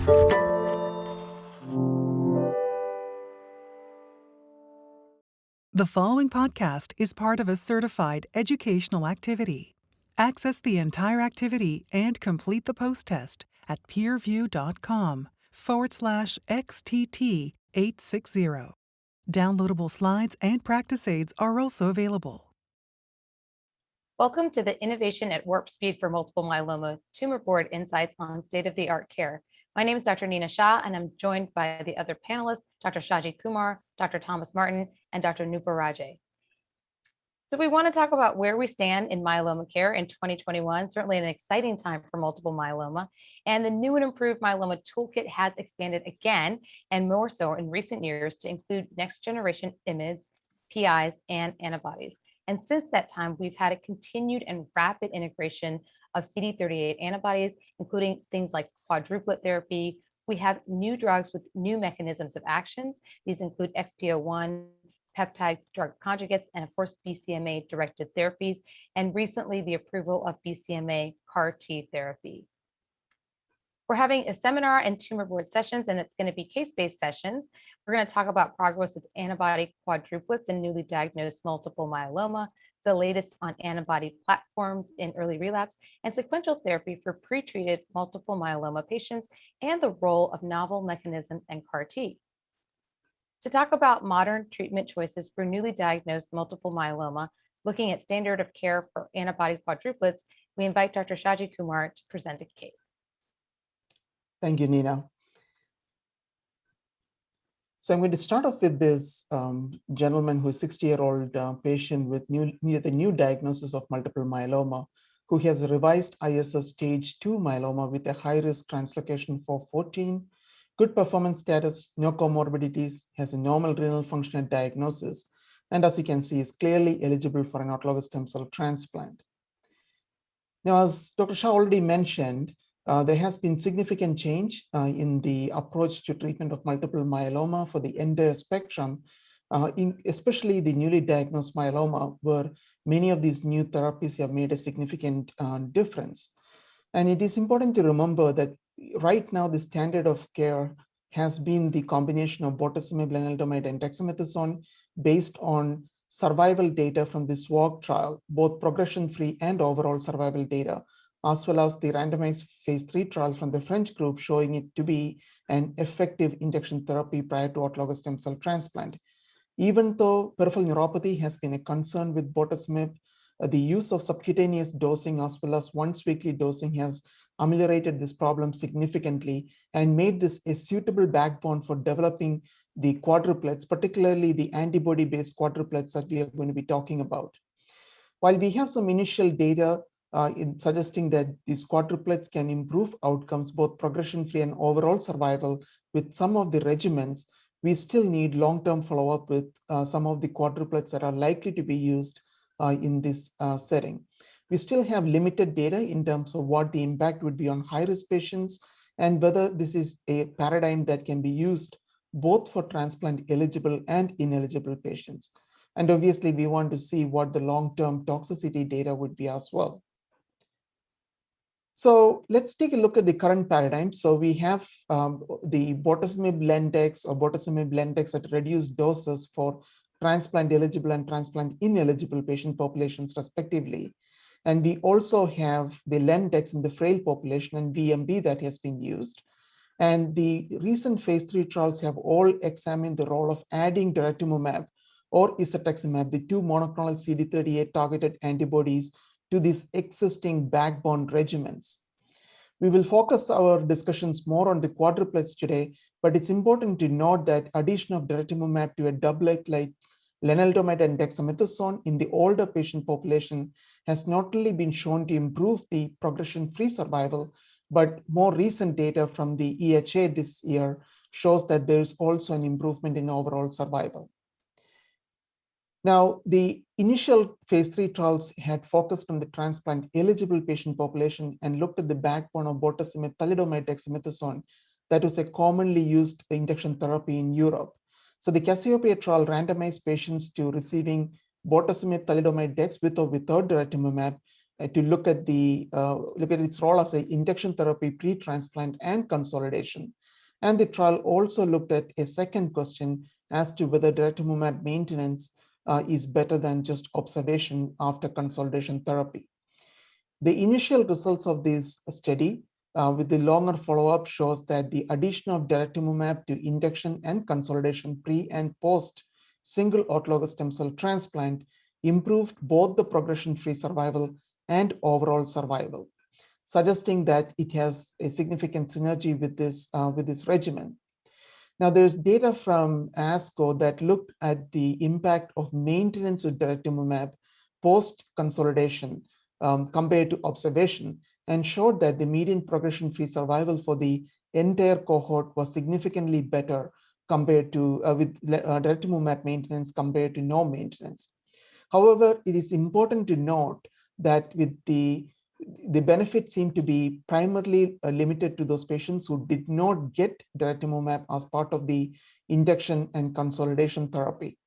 The following podcast is part of a certified educational activity. Access the entire activity and complete the post-test at peerview.com/XTT860. Downloadable slides and practice aids are also available. Welcome to the Innovation at Warp Speed for Multiple Myeloma Tumor Board Insights on State-of-the-Art Care. My name is Dr. Nina Shah, and I'm joined by the other panelists, Dr. Shaji Kumar, Dr. Thomas Martin, and Dr. Nupa Rajay. So we want to talk about where we stand in myeloma care in 2021, certainly an exciting time for multiple myeloma. And the new and improved myeloma toolkit has expanded again, and more so in recent years, to include next generation IMiDs, PIs, and antibodies. And since that time, we've had a continued and rapid integration of CD38 antibodies, including things like quadruplet therapy. We have new drugs with new mechanisms of actions. These include XPO1, peptide drug conjugates, and of course, Bcma directed therapies, and recently the approval of Bcma CAR T therapy. We're having a seminar and tumor board sessions, and it's going to be case-based sessions. We're going to talk about progress with antibody quadruplets in newly diagnosed multiple myeloma, the latest on antibody platforms in early relapse, and sequential therapy for pretreated multiple myeloma patients, and the role of novel mechanisms and CAR T. To talk about modern treatment choices for newly diagnosed multiple myeloma, looking at standard of care for antibody quadruplets, we invite Dr. Shaji Kumar to present a case. Thank you, Nina. So I'm going to start off with this gentleman who is a 60-year-old patient with the new diagnosis of multiple myeloma, who has a revised ISS stage 2 myeloma with a high-risk translocation for 14, good performance status, no comorbidities, has a normal renal function at diagnosis, and as you can see, is clearly eligible for an autologous stem cell transplant. Now, as Dr. Shah already mentioned, there has been significant change in the approach to treatment of multiple myeloma for the entire spectrum, especially the newly diagnosed myeloma, where many of these new therapies have made a significant difference. And it is important to remember that right now the standard of care has been the combination of bortezomib, lenalidomide, and dexamethasone based on survival data from this Forte trial, both progression-free and overall survival data, as well as the randomized phase 3 trial from the French group showing it to be an effective induction therapy prior to autologous stem cell transplant. Even though peripheral neuropathy has been a concern with bortezomib, the use of subcutaneous dosing as well as once-weekly dosing has ameliorated this problem significantly and made this a suitable backbone for developing the quadruplets, particularly the antibody-based quadruplets that we are going to be talking about. While we have some initial data in suggesting that these quadruplets can improve outcomes, both progression-free and overall survival with some of the regimens, we still need long-term follow-up with some of the quadruplets that are likely to be used in this setting. We still have limited data in terms of what the impact would be on high-risk patients and whether this is a paradigm that can be used both for transplant eligible and ineligible patients. And obviously, we want to see what the long-term toxicity data would be as well. So let's take a look at the current paradigm. So we have the bortezomib lendex or bortezomib lendex at reduced doses for transplant eligible and transplant ineligible patient populations respectively. And we also have the lendex in the frail population and VMB that has been used. And the recent phase 3 trials have all examined the role of adding daratumumab or isatuximab, the two monoclonal CD38 targeted antibodies, to these existing backbone regimens. We will focus our discussions more on the quadruplets today, but it's important to note that addition of daratumumab to a doublet like lenalidomide and dexamethasone in the older patient population has not only been shown to improve the progression-free survival, but more recent data from the EHA this year shows that there's also an improvement in overall survival. Now, the initial phase 3 trials had focused on the transplant eligible patient population and looked at the backbone of bortezomib, thalidomide, dexamethasone. That was a commonly used induction therapy in Europe. So the Cassiopeia trial randomized patients to receiving bortezomib, thalidomide, dex with or without daratumumab to look at its role as an induction therapy pre-transplant and consolidation. And the trial also looked at a second question as to whether daratumumab maintenance is better than just observation after consolidation therapy. The initial results of this study with the longer follow-up shows that the addition of daratumumab to induction and consolidation pre and post single autologous stem cell transplant improved both the progression-free survival and overall survival, suggesting that it has a significant synergy with this regimen. Now, there's data from ASCO that looked at the impact of maintenance with daratumumab post-consolidation compared to observation, and showed that the median progression-free survival for the entire cohort was significantly better compared to with daratumumab maintenance compared to no maintenance. However, it is important to note that with the benefit seemed to be primarily limited to those patients who did not get daratumumab as part of the induction and consolidation therapy.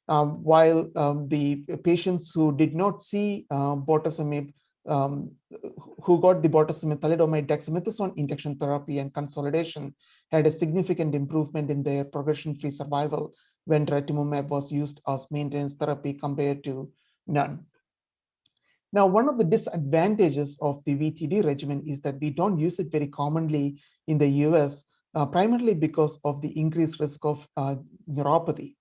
While the patients who did not see bortezomib, who got the bortezomib, thalidomide, dexamethasone induction therapy and consolidation, had a significant improvement in their progression-free survival when daratumumab was used as maintenance therapy compared to none. Now, one of the disadvantages of the VTD regimen is that we don't use it very commonly in the US, primarily because of the increased risk of neuropathy.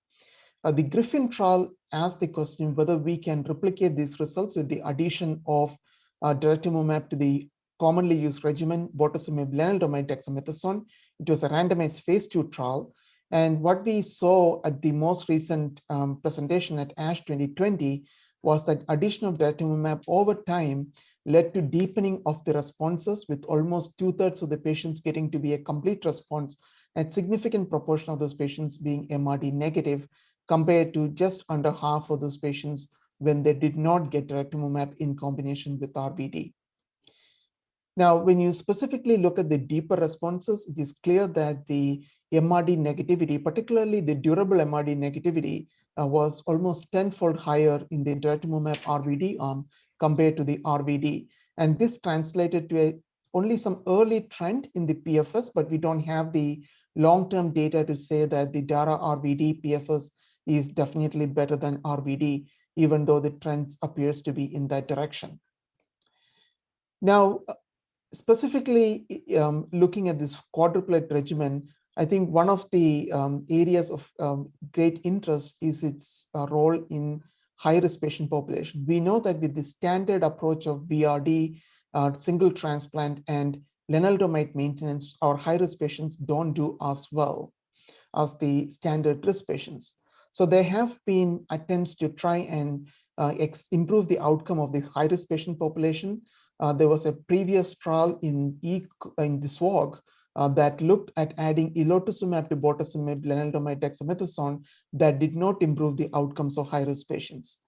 The Griffin trial asked the question whether we can replicate these results with the addition of daratumumab to the commonly used regimen, bortezomib, lenalidomide, dexamethasone. It was a randomized phase 2 trial. And what we saw at the most recent presentation at ASH 2020 was that addition of daratumumab over time led to deepening of the responses, with almost 2/3 of the patients getting to be a complete response and significant proportion of those patients being MRD negative, compared to just under half of those patients when they did not get daratumumab in combination with RVD. Now, when you specifically look at the deeper responses, it is clear that the MRD negativity, particularly the durable MRD negativity, was almost 10-fold higher in the daratumumab RVD arm compared to the RVD. And this translated to only some early trend in the PFS, but we don't have the long-term data to say that the DARA RVD PFS is definitely better than RVD, even though the trend appears to be in that direction. Now, specifically looking at this quadruplet regimen, I think one of the areas of great interest is its role in high-risk patient population. We know that with the standard approach of VRD, single transplant, and lenalidomide maintenance, our high-risk patients don't do as well as the standard risk patients. So there have been attempts to try and improve the outcome of the high-risk patient population. There was a previous trial in the SWOG that looked at adding elotuzumab to bortezomib, lenalidomide, dexamethasone that did not improve the outcomes of high-risk patients.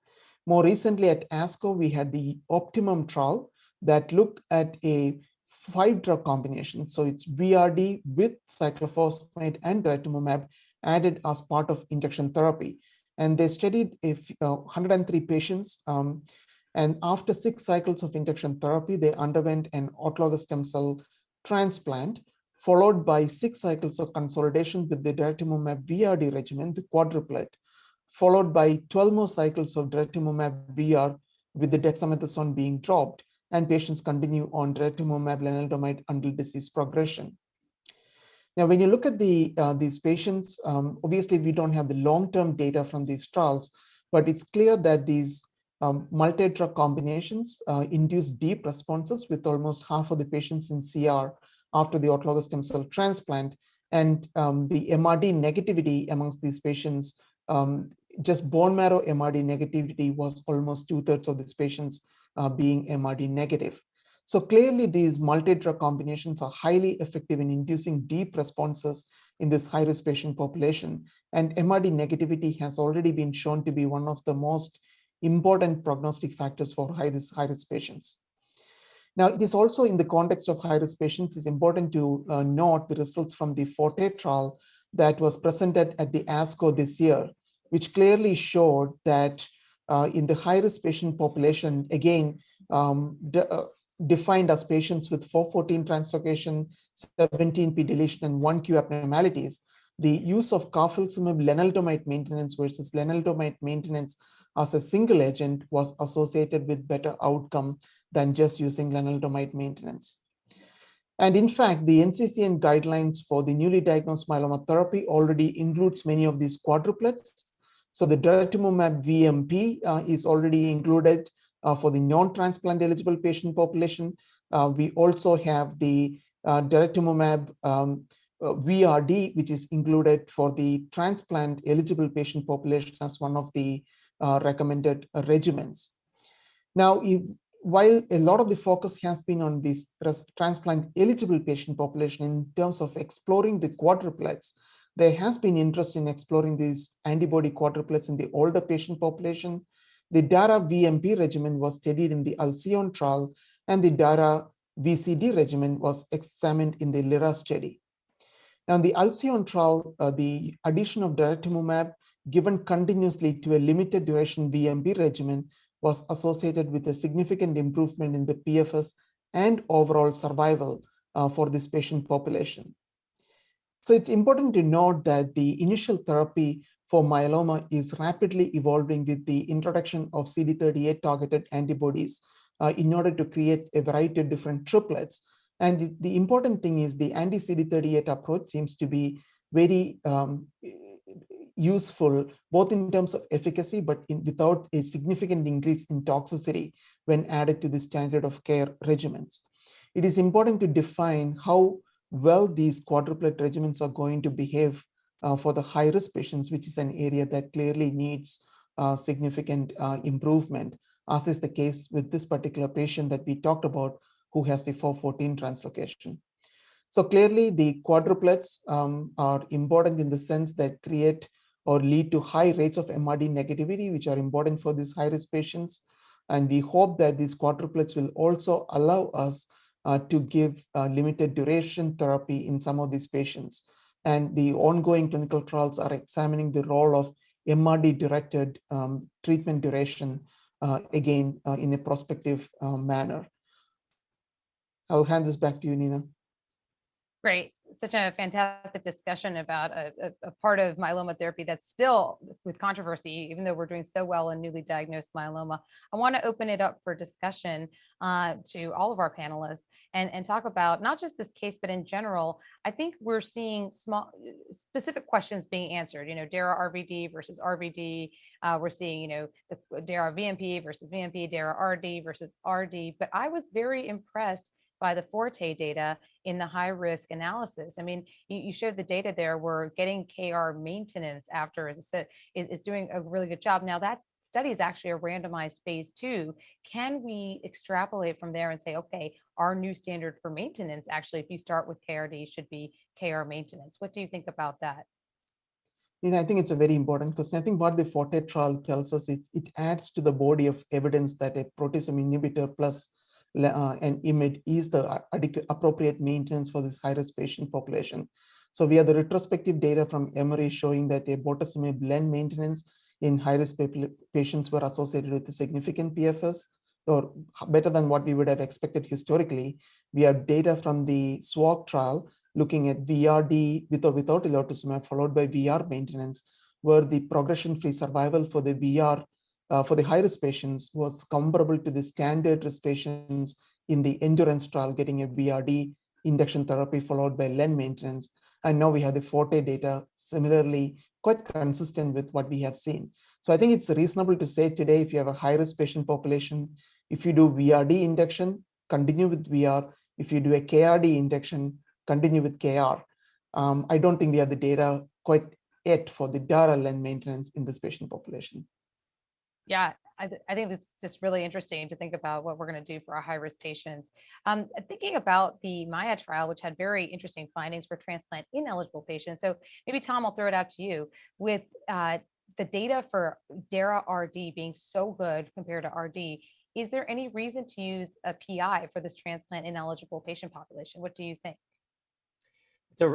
More recently at ASCO, we had the Optimum trial that looked at a 5-drug combination. So it's VRD with cyclophosphamide and daratumumab added as part of induction therapy. And they studied 103 patients. And after 6 cycles of induction therapy, they underwent an autologous stem cell transplant, followed by 6 cycles of consolidation with the daratumumab VRD regimen, the quadruplet, followed by 12 more cycles of daratumumab VR with the dexamethasone being dropped, and patients continue on daratumumab lenalidomide until disease progression. Now, when you look at these patients, obviously we don't have the long-term data from these trials, but it's clear that these multi-drug combinations induce deep responses, with almost half of the patients in CR after the autologous stem cell transplant. And the MRD negativity amongst these patients, just bone marrow MRD negativity was almost 2/3 of these patients being MRD negative. So clearly these multi-drug combinations are highly effective in inducing deep responses in this high-risk patient population. And MRD negativity has already been shown to be one of the most important prognostic factors for high-risk patients. Now, it is also in the context of high-risk patients, it's important to note the results from the Forte trial that was presented at the ASCO this year, which clearly showed that in the high-risk patient population, again, defined as patients with 414 translocation, 17p deletion, and 1q abnormalities, the use of carfilzomib lenalidomide maintenance versus lenalidomide maintenance as a single agent was associated with better outcome than just using lenalidomide maintenance. And in fact, the NCCN guidelines for the newly diagnosed myeloma therapy already includes many of these quadruplets. So the daratumumab VMP is already included for the non-transplant eligible patient population. We also have the daratumumab VRD, which is included for the transplant eligible patient population as one of the recommended regimens. Now, while a lot of the focus has been on this transplant eligible patient population in terms of exploring the quadruplets, there has been interest in exploring these antibody quadruplets in the older patient population. The DARA VMP regimen was studied in the Alcyon trial, and the DARA VCD regimen was examined in the LYRA study. Now, in the Alcyon trial, the addition of daratumumab given continuously to a limited duration VMP regimen was associated with a significant improvement in the PFS and overall survival for this patient population. So it's important to note that the initial therapy for myeloma is rapidly evolving with the introduction of CD38 targeted antibodies in order to create a variety of different triplets. And the important thing is the anti-CD38 approach seems to be very useful, both in terms of efficacy, but without a significant increase in toxicity when added to the standard of care regimens. It is important to define how well these quadruplet regimens are going to behave for the high-risk patients, which is an area that clearly needs significant improvement, as is the case with this particular patient that we talked about who has the 414 translocation. So clearly the quadruplets are important in the sense that create or lead to high rates of MRD negativity, which are important for these high-risk patients. And we hope that these quadruplets will also allow us to give limited duration therapy in some of these patients. And the ongoing clinical trials are examining the role of MRD-directed treatment duration, again, in a prospective manner. I'll hand this back to you, Nina. Great. Such a fantastic discussion about a part of myeloma therapy that's still with controversy, even though we're doing so well in newly diagnosed myeloma. I want to open it up for discussion to all of our panelists and talk about not just this case, but in general. I think we're seeing specific questions being answered, DARA RVD versus RVD. We're seeing, the DARA VMP versus VMP, DARA RD versus RD. But I was very impressed by the Forte data in the high risk analysis. I mean, you showed the data there where getting KR maintenance after is doing a really good job. Now that study is actually a randomized phase 2. Can we extrapolate from there and say, okay, our new standard for maintenance, actually, if you start with KRD, should be KR maintenance? What do you think about that? I think it's a very important question. I think what the Forte trial tells us is it adds to the body of evidence that a proteasome inhibitor plus an IMiD is the appropriate maintenance for this high-risk patient population. So we have the retrospective data from Emory showing that a bortezomib len maintenance in high-risk patients were associated with a significant PFS, or better than what we would have expected historically. We have data from the SWOG trial looking at VRD with or without elotuzumab followed by VR maintenance, where the progression-free survival for the VR for the high-risk patients was comparable to the standard risk patients in the endurance trial getting a VRD induction therapy followed by len maintenance. And now we have the Forte data similarly quite consistent with what we have seen. So I think it's reasonable to say today, if you have a high-risk patient population, if you do VRD induction, continue with VR. If you do a KRD induction, continue with KR. I don't think we have the data quite yet for the DARA len maintenance in this patient population. Yeah, I think it's just really interesting to think about what we're going to do for our high-risk patients. Thinking about the MAIA trial, which had very interesting findings for transplant ineligible patients. So maybe, Tom, I'll throw it out to you. With the data for DARA RD being so good compared to RD, is there any reason to use a PI for this transplant ineligible patient population? What do you think?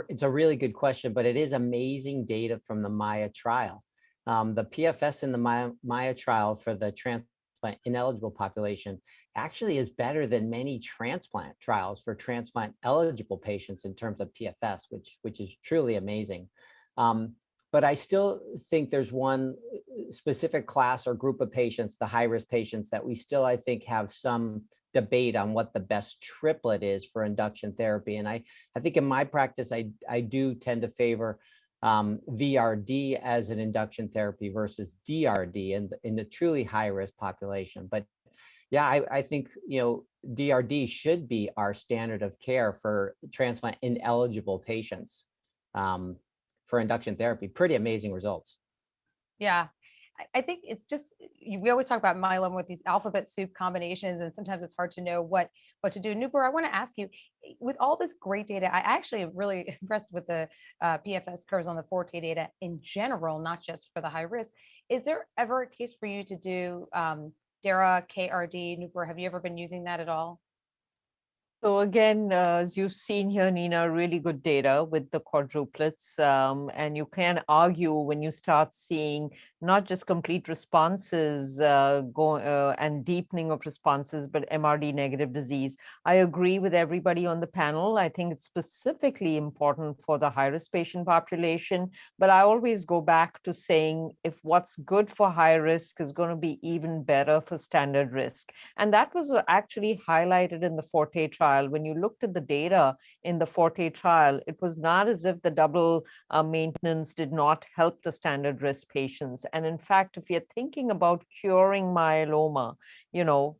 It's a really good question, but it is amazing data from the MAIA trial. The PFS in the MAIA trial for the transplant transplant ineligible population actually is better than many transplant trials for transplant eligible patients in terms of PFS, which is truly amazing. But I still think there's one specific class or group of patients, the high-risk patients, that we still, I think, have some debate on what the best triplet is for induction therapy. And I think in my practice, I do tend to favor VRD as an induction therapy versus DRD in the truly high-risk population. But yeah, I think, DRD should be our standard of care for transplant ineligible patients for induction therapy. Pretty amazing results. Yeah. I think it's just, we always talk about myeloma with these alphabet soup combinations, and sometimes it's hard to know what to do. Nupur, I want to ask you, with all this great data, I actually am really impressed with the PFS curves on the Forte data in general, not just for the high risk. Is there ever a case for you to do DARA, KRD? Nupur, have you ever been using that at all? So again, as you've seen here, Nina, really good data with the quadruplets. And you can argue when you start seeing not just complete responses and deepening of responses, but MRD negative disease. I agree with everybody on the panel. I think it's specifically important for the high-risk patient population. But I always go back to saying if what's good for high risk is going to be even better for standard risk. And that was actually highlighted in the Forte trial. When you looked at the data in the Forte trial, it was not as if the double maintenance did not help the standard risk patients. And in fact, if you're thinking about curing myeloma,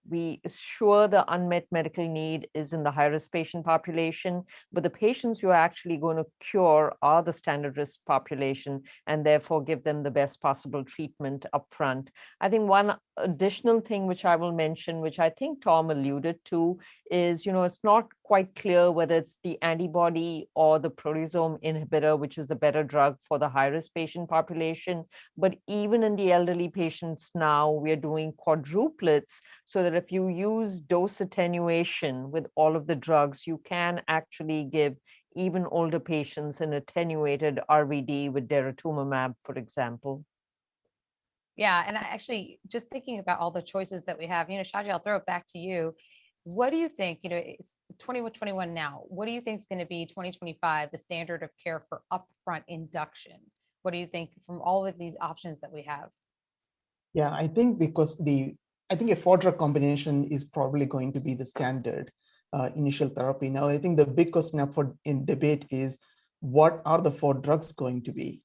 we sure the unmet medical need is in the high-risk patient population, but the patients you're actually going to cure are the standard risk population, and therefore give them the best possible treatment upfront. I think one additional thing which I will mention, which I think Tom alluded to, is, it's not quite clear whether it's the antibody or the proteasome inhibitor, which is the better drug for the high-risk patient population. But even in the elderly patients now, we're doing quadruplets, so that if you use dose attenuation with all of the drugs, you can actually give even older patients an attenuated RVD with daratumumab, for example. Yeah, and I actually, just thinking about all the choices that we have, Shaji, I'll throw it back to you. What do you think, it's 2021 now, what do you think is going to be 2025, the standard of care for upfront induction? What do you think from all of these options that we have? Yeah, I think because I think a four-drug combination is probably going to be the standard initial therapy. Now, I think the big question up in debate is, what are the four drugs going to be?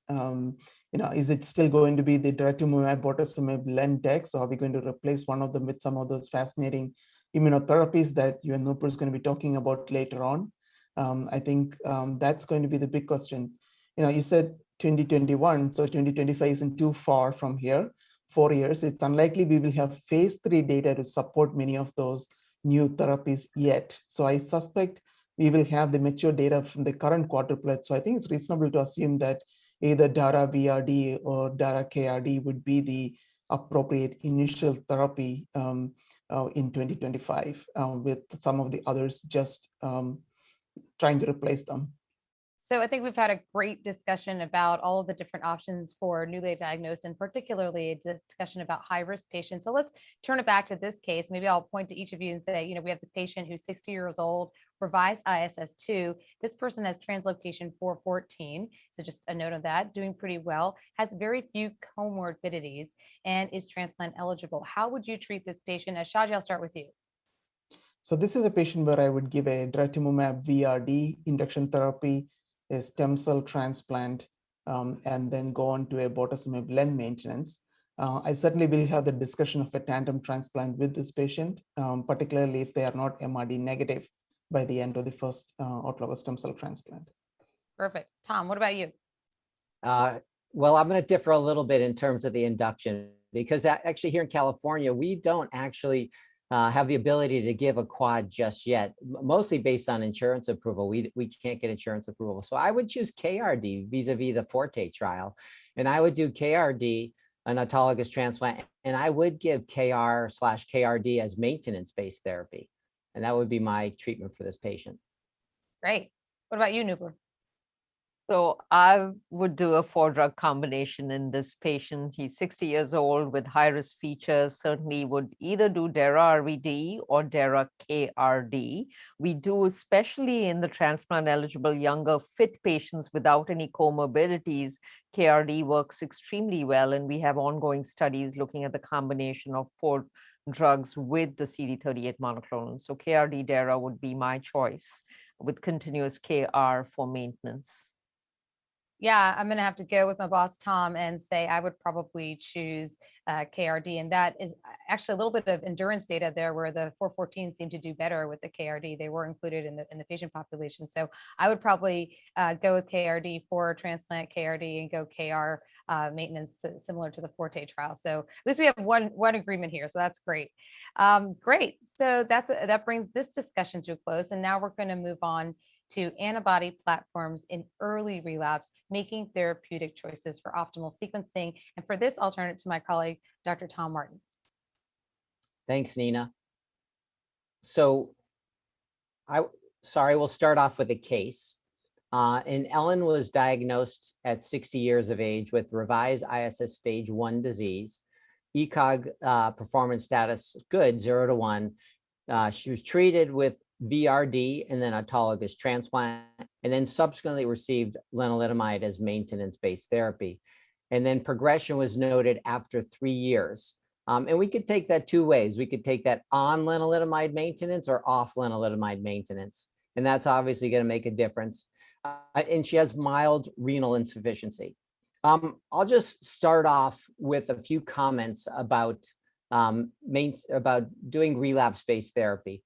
Is it still going to be the daratumumab, bortezomib, len, dex, or are we going to replace one of them with some of those fascinating immunotherapies that you and Nupur is going to be talking about later on? I think that's going to be the big question. You said 2021, so 2025 isn't too far from here. 4 years, it's unlikely we will have phase 3 data to support many of those new therapies yet. So I suspect we will have the mature data from the current quadruplet. So I think it's reasonable to assume that either DARA VRD or DARA KRD would be the appropriate initial therapy in 2025, with some of the others just trying to replace them. So I think we've had a great discussion about all of the different options for newly diagnosed, and particularly a discussion about high-risk patients. So let's turn it back to this case. Maybe I'll point to each of you and say, we have this patient who's 60 years old, revised ISS2. This person has translocation 414. So just a note of that, doing pretty well, has very few comorbidities, and is transplant eligible. How would you treat this patient? Shaji, I'll start with you. So this is a patient where I would give a daratumumab VRD induction therapy, a stem cell transplant, and then go on to a bortezomib len maintenance. I certainly will have the discussion of a tandem transplant with this patient, particularly if they are not MRD negative by the end of the first autologous stem cell transplant. Perfect. Tom, what about you? Well, I'm going to differ a little bit in terms of the induction, because actually here in California, we don't actually have the ability to give a quad just yet, mostly based on insurance approval. We can't get insurance approval. So I would choose KRD vis-a-vis the Forte trial. And I would do KRD, an autologous transplant, and I would give KR/KRD as maintenance-based therapy. And that would be my treatment for this patient. Great. What about you, Nupur? So I would do a 4-drug combination in this patient. He's 60 years old with high-risk features. Certainly would either do DARA-RVD or DARA-KRD. We do, especially in the transplant-eligible younger fit patients without any comorbidities, KRD works extremely well, and we have ongoing studies looking at the combination of 4 drugs with the CD38 monoclonal. So KRD DARA would be my choice with continuous KR for maintenance. Yeah, I'm going to have to go with my boss, Tom, and say I would probably choose KRD. And that is actually a little bit of endurance data there where the 414 seemed to do better with the KRD. They were included in the patient population. So I would probably go with KRD for transplant KRD and go KR maintenance similar to the Forte trial. So at least we have one agreement here. So that's great. Great. So that brings this discussion to a close. And now we're going to move on to antibody platforms in early relapse, making therapeutic choices for optimal sequencing. And for this, I'll turn it to my colleague, Dr. Tom Martin. Thanks, Nina. So we'll start off with a case. And Ellen was diagnosed at 60 years of age with revised ISS stage 1 disease. ECOG performance status good, 0 to 1. She was treated with VRD and then autologous transplant, and then subsequently received lenalidomide as maintenance-based therapy. And then progression was noted after 3 years. And we could take that 2 ways. We could take that on lenalidomide maintenance or off lenalidomide maintenance. And that's obviously going to make a difference. And she has mild renal insufficiency. I'll just start off with a few comments about doing relapse-based therapy.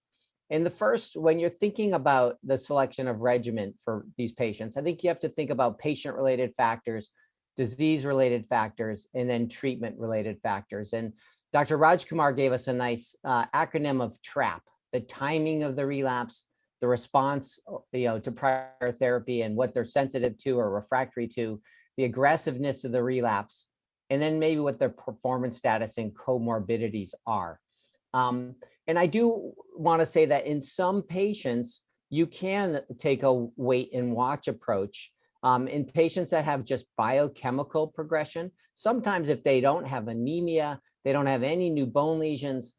And the first, when you're thinking about the selection of regimen for these patients, I think you have to think about patient-related factors, disease-related factors, and then treatment-related factors. And Dr. Rajkumar gave us a nice acronym of TRAP: the timing of the relapse, the response, to prior therapy and what they're sensitive to or refractory to, the aggressiveness of the relapse, and then maybe what their performance status and comorbidities are. And I do want to say that in some patients, you can take a wait and watch approach. In patients that have just biochemical progression, sometimes if they don't have anemia, they don't have any new bone lesions,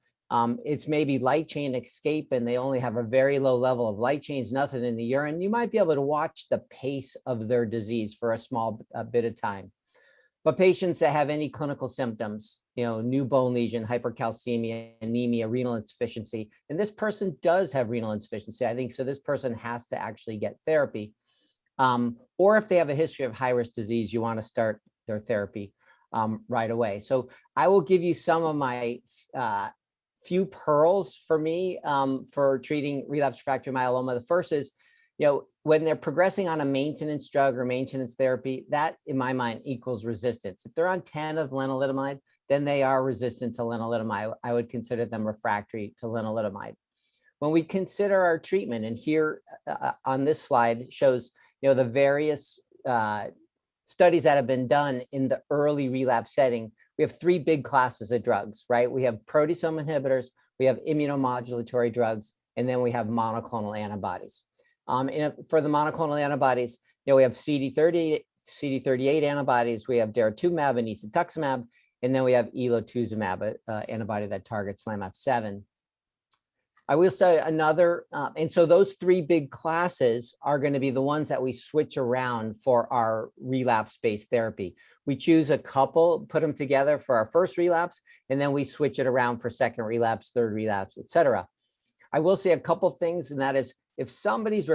it's maybe light chain escape and they only have a very low level of light chains, nothing in the urine, you might be able to watch the pace of their disease for a small bit of time. But patients that have any clinical symptoms, new bone lesion, hypercalcemia, anemia, renal insufficiency, and this person does have renal insufficiency, I think, so this person has to actually get therapy. Or if they have a history of high-risk disease, you want to start their therapy right away. So I will give you some of my few pearls for me for treating relapsed refractory myeloma. The first is, when they're progressing on a maintenance drug or maintenance therapy, that in my mind equals resistance. If they're on 10 of lenalidomide, then they are resistant to lenalidomide. I would consider them refractory to lenalidomide. When we consider our treatment, and here on this slide shows, the various studies that have been done in the early relapse setting, we have 3 big classes of drugs, right? We have proteasome inhibitors, we have immunomodulatory drugs, and then we have monoclonal antibodies. And for the monoclonal antibodies, we have CD38 antibodies, we have daratumumab and isatuximab, and then we have elotuzumab, antibody that targets SLAMF7. I will say another, and so those 3 big classes are going to be the ones that we switch around for our relapse-based therapy. We choose a couple, put them together for our first relapse, and then we switch it around for second relapse, third relapse, etc. I will say a couple things, and that is, if somebody's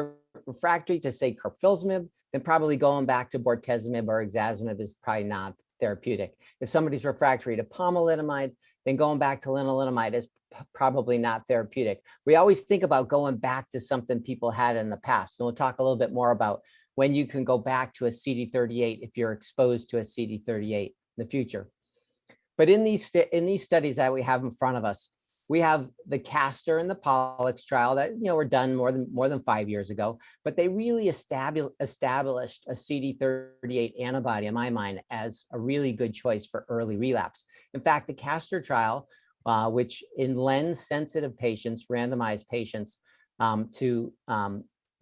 refractory to, say, carfilzomib, then probably going back to bortezomib or ixazomib is probably not therapeutic. If somebody's refractory to pomalidomide, then going back to lenalidomide is probably not therapeutic. We always think about going back to something people had in the past. So we'll talk a little bit more about when you can go back to a CD38 if you're exposed to a CD38 in the future. But in these studies that we have in front of us, we have the Castor and the Pollux trial that were done more than 5 years ago, but they really established a CD38 antibody, in my mind, as a really good choice for early relapse. In fact, the Castor trial, which in lens-sensitive patients, randomized patients to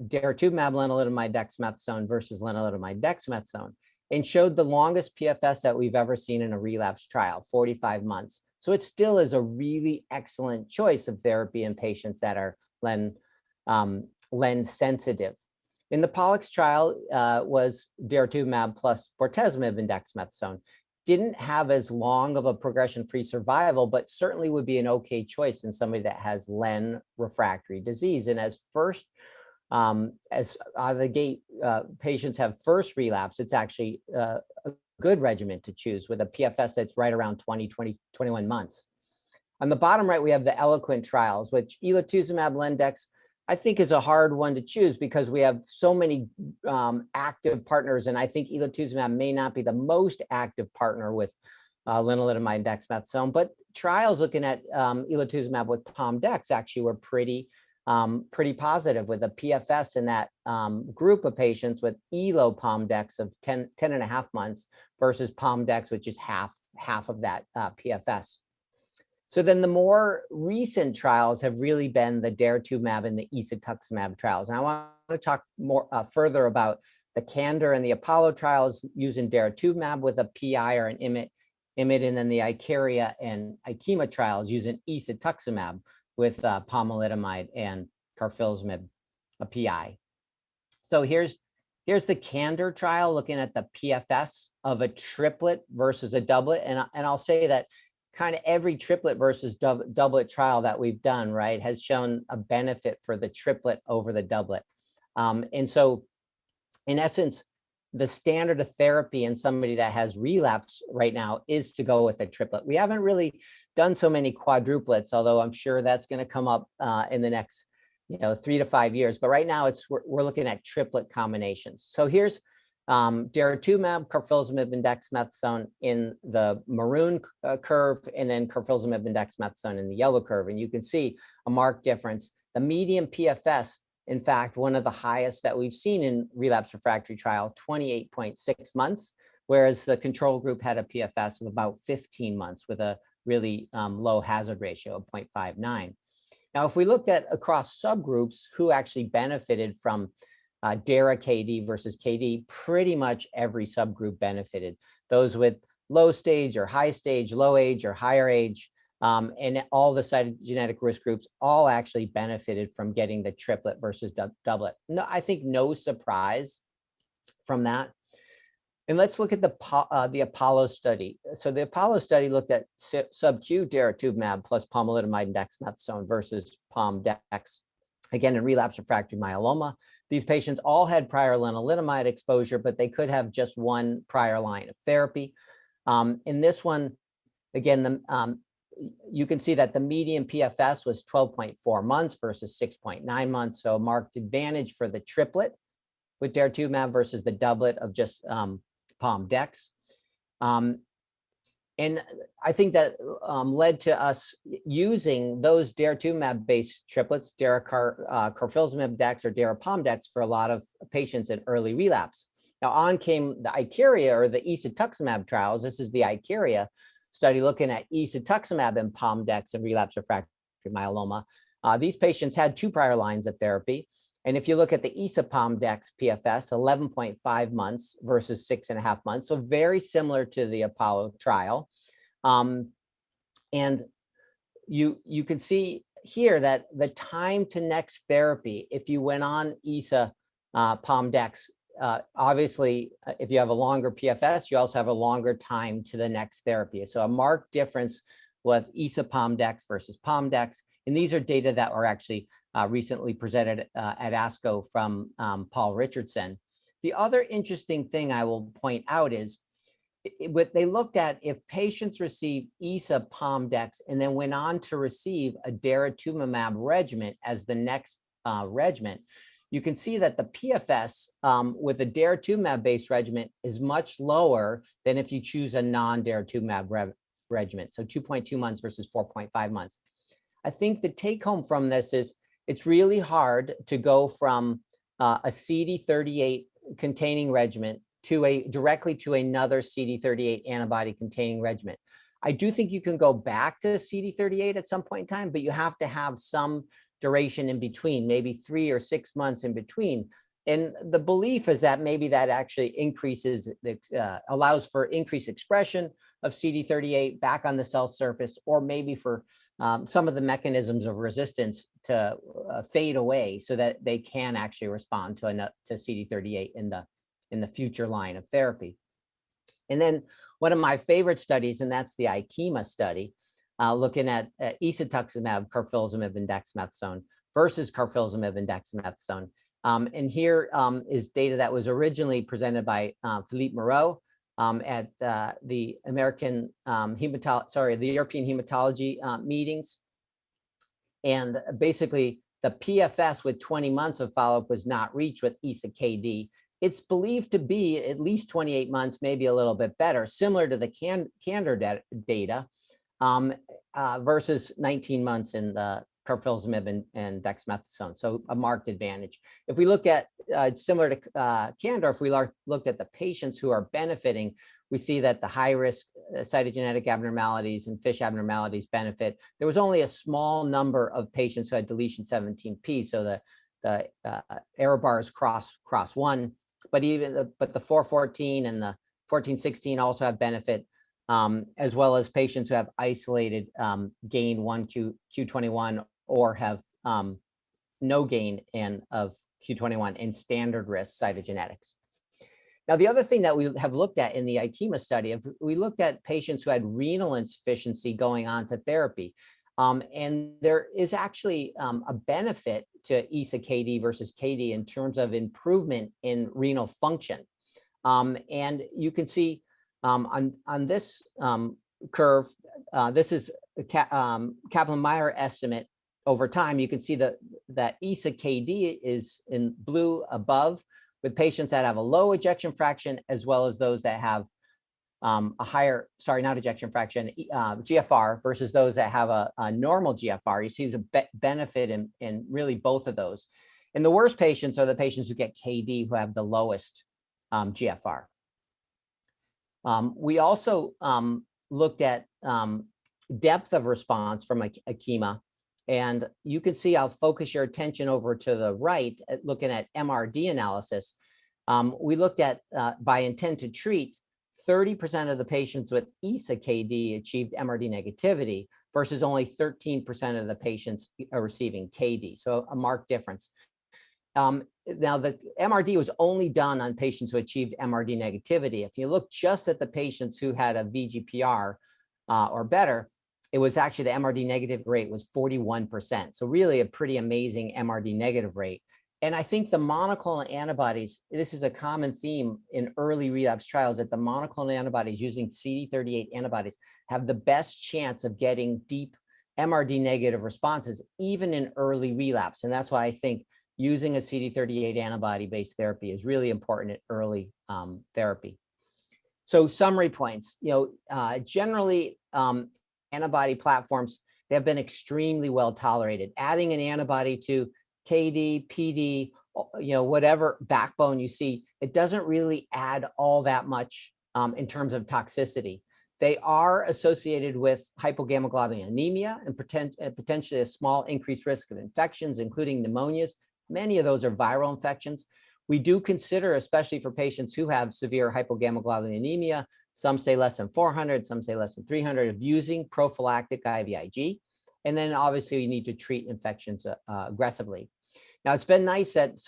daratumumab, lenalidomide, dexamethasone versus lenalidomide, dexamethasone, and showed the longest PFS that we've ever seen in a relapse trial, 45 months. So it still is a really excellent choice of therapy in patients that are len sensitive. In the Pollux trial was daratumumab plus bortezomib and dexamethasone. Didn't have as long of a progression-free survival, but certainly would be an okay choice in somebody that has len refractory disease. And as first, as out of the gate, patients have first relapse, it's actually a good regimen to choose with a PFS that's right around 21 months. On the bottom right, we have the Eloquent trials, which elotuzumab lendex, I think, is a hard one to choose because we have so many active partners, and I think elotuzumab may not be the most active partner with lenalidomide and dexamethasone, but trials looking at elotuzumab with POM-dex actually were pretty positive, with a PFS in that group of patients with elo POM-dex of 10 and a half months versus POM-dex, which is half of that PFS. So then the more recent trials have really been the daratumumab and the isatuximab trials. And I want to talk more further about the Candor and the Apollo trials using daratumumab with a PI or an IMiD, and then the Icaria and Ikema trials using isatuximab with pomalidomide and carfilzomib, a PI. So here's the Candor trial looking at the PFS of a triplet versus a doublet. And I'll say that kind of every triplet versus doublet trial that we've done, right, has shown a benefit for the triplet over the doublet. And so in essence, the standard of therapy in somebody that has relapse right now is to go with a triplet. We haven't really done so many quadruplets, although I'm sure that's going to come up in the next 3 to 5 years. But right now we're looking at triplet combinations. So here's daratumumab, carfilzomib, and dexamethasone in the maroon curve, and then carfilzomib and dexamethasone in the yellow curve. And you can see a marked difference. The median PFS, in fact, one of the highest that we've seen in relapse refractory trial, 28.6 months, whereas the control group had a PFS of about 15 months with a really low hazard ratio of 0.59. Now, if we looked at across subgroups who actually benefited from DARA KD versus KD, pretty much every subgroup benefited. Those with low stage or high stage, low age or higher age, and all the cytogenetic risk groups all actually benefited from getting the triplet versus doublet. No, I think no surprise from that. And let's look at the Apollo study. So the Apollo study looked at sub-Q daratumumab plus pomalidomide and dexamethasone versus POM-dex, again, in relapse refractory myeloma. These patients all had prior lenalidomide exposure, but they could have just one prior line of therapy. In this one, again, you can see that the median PFS was 12.4 months versus 6.9 months. So a marked advantage for the triplet with daratumumab versus the doublet of just POM-dex. And I think that led to us using those daratumumab-based triplets, carfilzomib dex or dara-POM-dex, for a lot of patients in early relapse. Now on came the Icaria or the isatuximab trials. This is the Icaria study looking at isatuximab and POM-dex in relapse refractory myeloma. These patients had 2 prior lines of therapy. And if you look at the isa-POM-dex PFS, 11.5 months versus 6.5 months, so very similar to the Apollo trial. And you can see here that the time to next therapy, if you went on isa-POM-dex, obviously, if you have a longer PFS, you also have a longer time to the next therapy. So a marked difference with isa-POM-dex versus POM-dex. And these are data that were actually recently presented at ASCO from Paul Richardson. The other interesting thing I will point out is what they looked at, if patients received isa-POM-dex and then went on to receive a daratumumab regimen as the next regimen, you can see that the PFS with a daratumumab-based regimen is much lower than if you choose a non-daratumumab regimen. So 2.2 months versus 4.5 months. I think the take home from this is it's really hard to go from a CD38 containing regimen to directly to another CD38 antibody containing regimen. I do think you can go back to CD38 at some point in time, but you have to have some duration in between, maybe 3 or 6 months in between. And the belief is that maybe that actually increases, allows for increased expression of CD38 back on the cell surface, or maybe for some of the mechanisms of resistance to fade away so that they can actually respond to CD38 in the future line of therapy. And then one of my favorite studies, and that's the Bcma study, looking at isatuximab, carfilzomib, and dexamethasone versus carfilzomib and dexamethasone. And here is data that was originally presented by Philippe Moreau at the European Hematology meetings. And basically, the PFS with 20 months of follow-up was not reached with ISA-KD. It's believed to be at least 28 months, maybe a little bit better, similar to the Candor data, versus 19 months in the carfilzomib and dexamethasone, so a marked advantage. If we look at, similar to Candor, if we looked at the patients who are benefiting, we see that the high-risk cytogenetic abnormalities and FISH abnormalities benefit. There was only a small number of patients who had deletion 17p, so the error bars cross one, but the 414 and the 1416 also have benefit, as well as patients who have isolated gain 1 Q21 or have no gain of Q21 in standard risk cytogenetics. Now, the other thing that we have looked at in the Bcma study, if we looked at patients who had renal insufficiency going on to therapy, and there is actually a benefit to ISA-KD versus KD in terms of improvement in renal function. And you can see on this curve, this is a Kaplan-Meier estimate over time. You can see that ISA-KD is in blue above, with patients that have a low ejection fraction, as well as those that have a higher, sorry, not ejection fraction, GFR, versus those that have a normal GFR. You see the benefit in really both of those. And the worst patients are the patients who get KD, who have the lowest GFR. We also looked at depth of response from Bcma, and you can see, I'll focus your attention over to the right, at looking at MRD analysis. We looked at, by intent to treat, 30% of the patients with ISA-KD achieved MRD negativity versus only 13% of the patients are receiving KD, so a marked difference. Now, the MRD was only done on patients who achieved MRD negativity. If you look just at the patients who had a VGPR or better, it was actually the MRD negative rate was 41%. So really a pretty amazing MRD negative rate. And I think the monoclonal antibodies, this is a common theme in early relapse trials, that the monoclonal antibodies using CD38 antibodies have the best chance of getting deep MRD negative responses, even in early relapse. And that's why I think using a CD38 antibody-based therapy is really important in early therapy. So summary points, generally antibody platforms, they have been extremely well tolerated. Adding an antibody to KD, PD, whatever backbone you see, it doesn't really add all that much in terms of toxicity. They are associated with hypogammaglobulinemia anemia and potentially a small increased risk of infections, including pneumonias. Many of those are viral infections. We do consider, especially for patients who have severe hypogammaglobulinemia, some say less than 400, some say less than 300, of using prophylactic IVIG. And then obviously you need to treat infections aggressively. Now, it's been nice that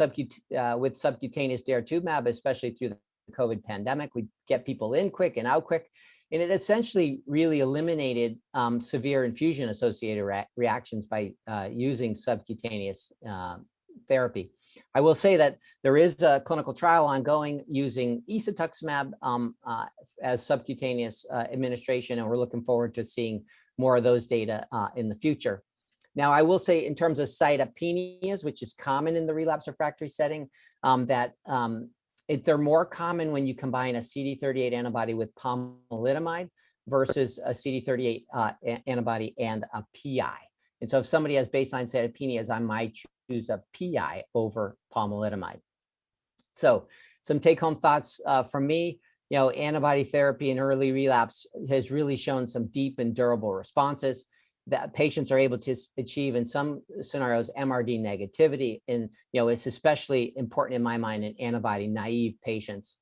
with subcutaneous daratumumab, especially through the COVID pandemic, we get people in quick and out quick. And it essentially really eliminated severe infusion-associated reactions by using subcutaneous therapy. I will say that there is a clinical trial ongoing using isatuximab as subcutaneous administration, and we're looking forward to seeing more of those data in the future. Now, I will say in terms of cytopenias, which is common in the relapse refractory setting, that they're more common when you combine a CD38 antibody with pomalidomide versus a CD38 antibody and a PI. And so if somebody has baseline cytopenias, I might choose a PI over pomalidomide. So some take-home thoughts from me. Antibody therapy in early relapse has really shown some deep and durable responses. that patients are able to achieve in some scenarios MRD negativity, and it's especially important in my mind in antibody naive patients.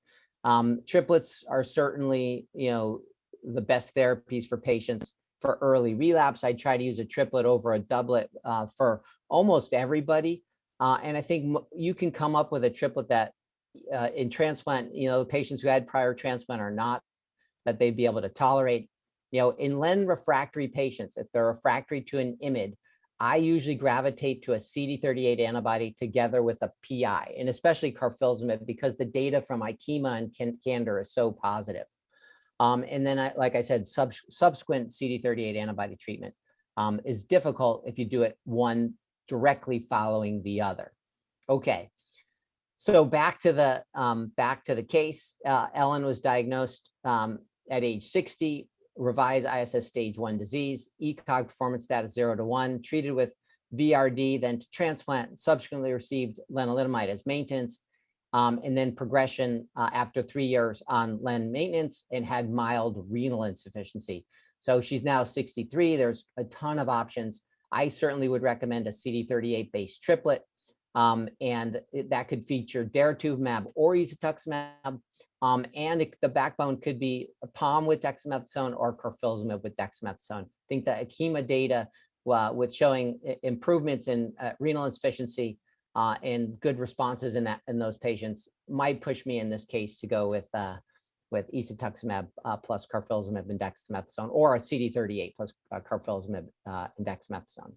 Triplets are certainly the best therapies for patients for early relapse. I try to use a triplet over a doublet for almost everybody, and I think you can come up with a triplet that in transplant, the patients who had prior transplant or not, that they'd be able to tolerate. In Len refractory patients, if they're refractory to an IMiD, I usually gravitate to a CD38 antibody together with a PI, and especially carfilzomib, because the data from Bcma and Candor is so positive. And then, like I said, subsequent CD38 antibody treatment is difficult if you do it one directly following the other. Okay, so back to the case. Ellen was diagnosed at age 60. Revised ISS stage 1 disease, ECOG performance status 0 to 1, treated with VRD, then to transplant, subsequently received lenalidomide as maintenance, and then progression after 3 years on len maintenance, and had mild renal insufficiency. So she's now 63. There's a ton of options. I certainly would recommend a CD38 based triplet, and that could feature daratumumab or isatuximab. And the backbone could be a POM with dexamethasone or carfilzomib with dexamethasone. I think the Bcma data with showing improvements in renal insufficiency and good responses in those patients might push me in this case to go with isatuximab plus carfilzomib and dexamethasone, or a CD38 plus carfilzomib and dexamethasone.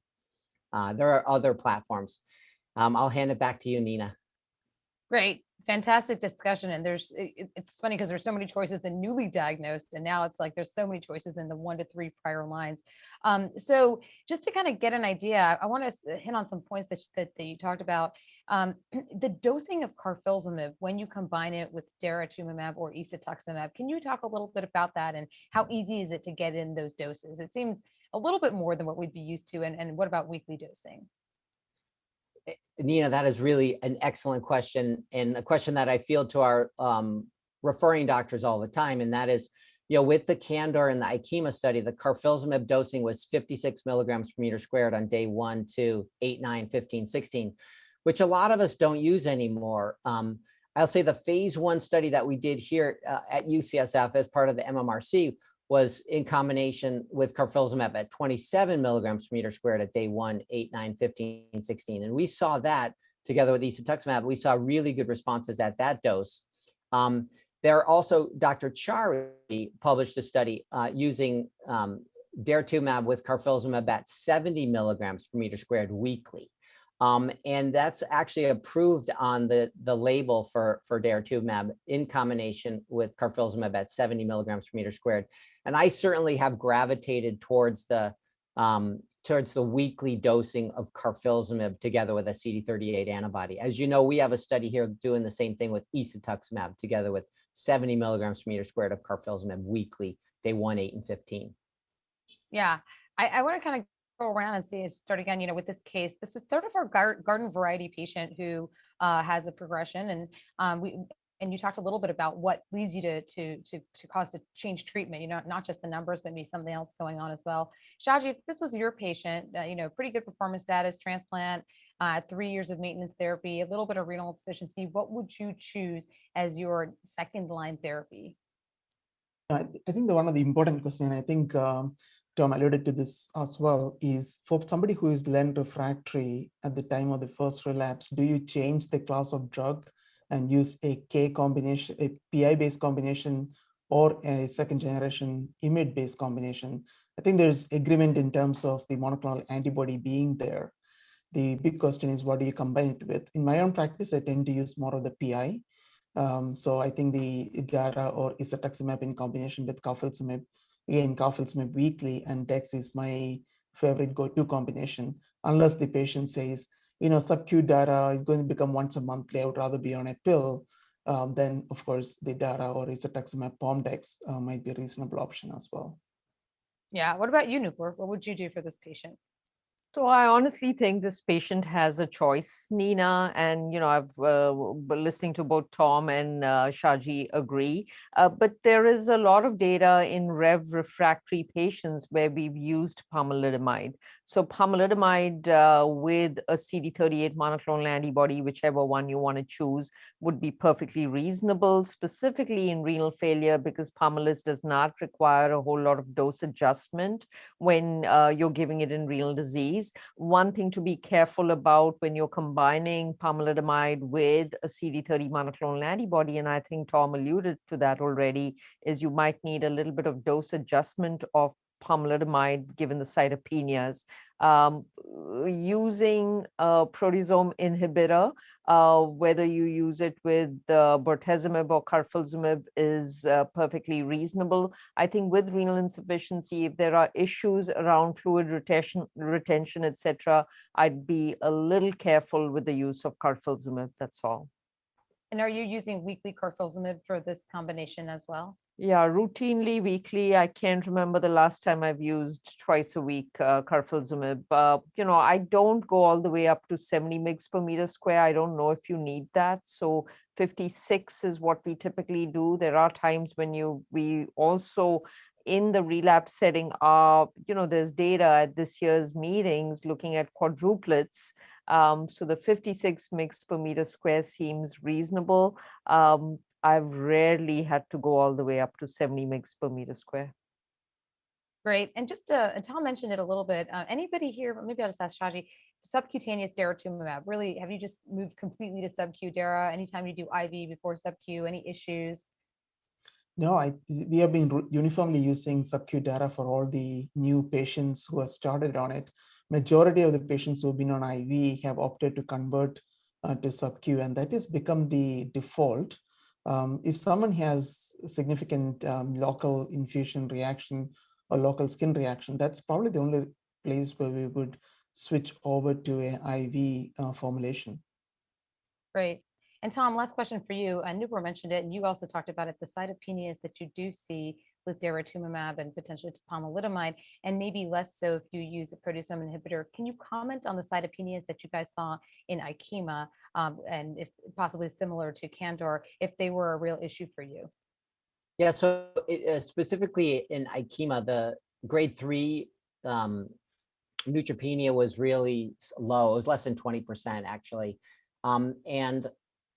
There are other platforms. I'll hand it back to you, Nina. Great. Fantastic discussion. And it's funny because there's so many choices in newly diagnosed, and now it's like there's so many choices in the 1 to 3 prior lines. So just to kind of get an idea, I want to hit on some points that you talked about. The dosing of carfilzomib when you combine it with daratumumab or isatuximab. Can you talk a little bit about that, and how easy is it to get in those doses? It seems a little bit more than what we'd be used to. And what about weekly dosing? Nina, that is really an excellent question, and a question that I field to our referring doctors all the time. And that is, with the Candor and the Bcma study, the carfilzomib dosing was 56 milligrams per meter squared on day 1, 2, 8, 9, 15, 16, which a lot of us don't use anymore. I'll say the phase 1 study that we did here at UCSF as part of the MMRC was in combination with carfilzomib at 27 milligrams per meter squared at day 1, 8, 9, 15, 16. And we saw that together with isatuximab, we saw really good responses at that dose. There also, Dr. Chari published a study using daratumumab with carfilzomib at 70 milligrams per meter squared weekly. And that's actually approved on the label for daratumumab in combination with carfilzomib at 70 milligrams per meter squared. And I certainly have gravitated towards the weekly dosing of carfilzomib together with a CD38 antibody. As you know, we have a study here doing the same thing with isatuximab together with 70 milligrams per meter squared of carfilzomib weekly, day 1, 8, and 15. Yeah, I want to kind of go around and see, start again, with this case. This is sort of our garden variety patient who has a progression, and you talked a little bit about what leads you to cause to change treatment, not just the numbers, but maybe something else going on as well. Shaji, if this was your patient, pretty good performance status, transplant, 3 years of maintenance therapy, a little bit of renal insufficiency, what would you choose as your second line therapy? I think one of the important questions, I think Tom alluded to this as well, is for somebody who is len refractory at the time of the first relapse, do you change the class of drug and use a K combination, a PI-based combination, or a second generation IMiD-based combination? I think there's agreement in terms of the monoclonal antibody being there. The big question is, what do you combine it with? In my own practice, I tend to use more of the PI. So I think the dara or isatuximab in combination with carfilzomib, again, carfilzomib weekly and dex is my favorite go-to combination, unless the patient says, sub-Q dara is going to become once a monthly, I would rather be on a pill. Then of course the dara or isatuximab POM dex might be a reasonable option as well. Yeah. What about you, Nupur? What would you do for this patient? So I honestly think this patient has a choice, Nina, and I've been listening to both Tom and Shaji agree. But there is a lot of data in refractory patients where we've used pomalidomide. So pomalidomide with a CD38 monoclonal antibody, whichever one you want to choose, would be perfectly reasonable, specifically in renal failure, because Pomalyst does not require a whole lot of dose adjustment when you're giving it in renal disease. One thing to be careful about when you're combining pomalidomide with a CD30 monoclonal antibody, and I think Tom alluded to that already, is you might need a little bit of dose adjustment of pomalidomide given the cytopenias. Using a proteasome inhibitor, whether you use it with bortezomib or carfilzomib, is perfectly reasonable. I think with renal insufficiency, if there are issues around fluid retention, etc., I'd be a little careful with the use of carfilzomib. That's all. And are you using weekly carfilzomib for this combination as well? Yeah, routinely, weekly. I can't remember the last time I've used twice a week carfilzomib. I don't go all the way up to 70 mg per meter square. I don't know if you need that. So 56 is what we typically do. There are times when we also in the relapse setting there's data at this year's meetings looking at quadruplets. So the 56 mg per meter square seems reasonable. I've rarely had to go all the way up to 70 mg per meter square. Great. And just Tom mentioned it a little bit. Anybody here, maybe I'll just ask Shaji, subcutaneous daratumumab, really, have you just moved completely to sub-Q dara? Anytime you do IV before sub-Q, any issues? No, we have been uniformly using sub-Q dara for all the new patients who have started on it. Majority of the patients who have been on IV have opted to convert to sub-Q, and that has become the default. If someone has significant local infusion reaction or local skin reaction, that's probably the only place where we would switch over to an IV formulation. Great. And Tom, last question for you. Nubor mentioned it, and you also talked about it, the cytopenias that you do see with daratumumab and potentially pomalidomide, and maybe less so if you use a proteasome inhibitor. Can you comment on the cytopenias that you guys saw in IKEMA, and if possibly similar to Candor, if they were a real issue for you? Yeah, so specifically in IKEMA, the grade 3 neutropenia was really low. It was less than 20% actually. And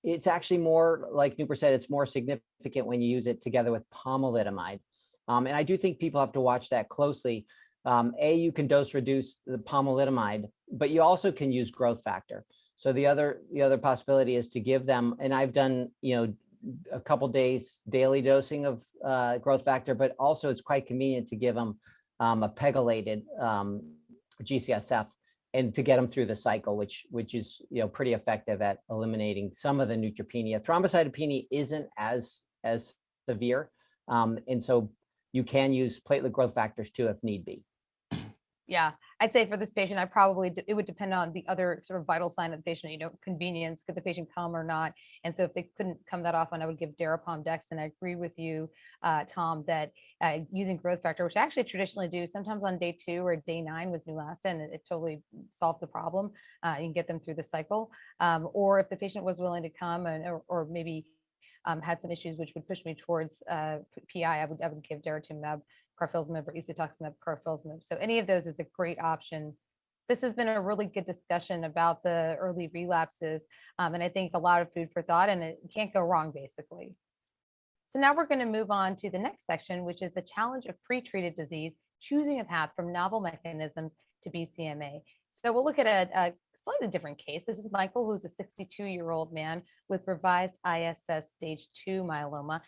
it's actually more, like Nupur said, it's more significant when you use it together with pomalidomide. And I do think people have to watch that closely. You can dose reduce the pomalidomide, but you also can use growth factor. So the other possibility is to give them, and I've done, a couple days daily dosing of growth factor, but also it's quite convenient to give them a pegylated GCSF and to get them through the cycle, which is pretty effective at eliminating some of the neutropenia. Thrombocytopenia isn't as severe, and so you can use platelet growth factors too if need be. Yeah, I'd say for this patient, it would depend on the other sort of vital sign of the patient, convenience, could the patient come or not? And so if they couldn't come that often, I would give Darapom-Dex. And I agree with you, Tom, that using growth factor, which I actually traditionally do sometimes on day 2 or day 9 with Neulasta, and it totally solves the problem. You can get them through the cycle. Or if the patient was willing to come or maybe had some issues which would push me towards PI, I would give daratumumab, carfilzomib, or isatuximab, carfilzomib. So any of those is a great option. This has been a really good discussion about the early relapses, and I think a lot of food for thought, and it can't go wrong, basically. So now we're going to move on to the next section, which is the challenge of pre-treated disease, choosing a path from novel mechanisms to BCMA. So we'll look at a slightly different case. This is Michael, who's a 62-year-old man with revised ISS stage 2 myeloma,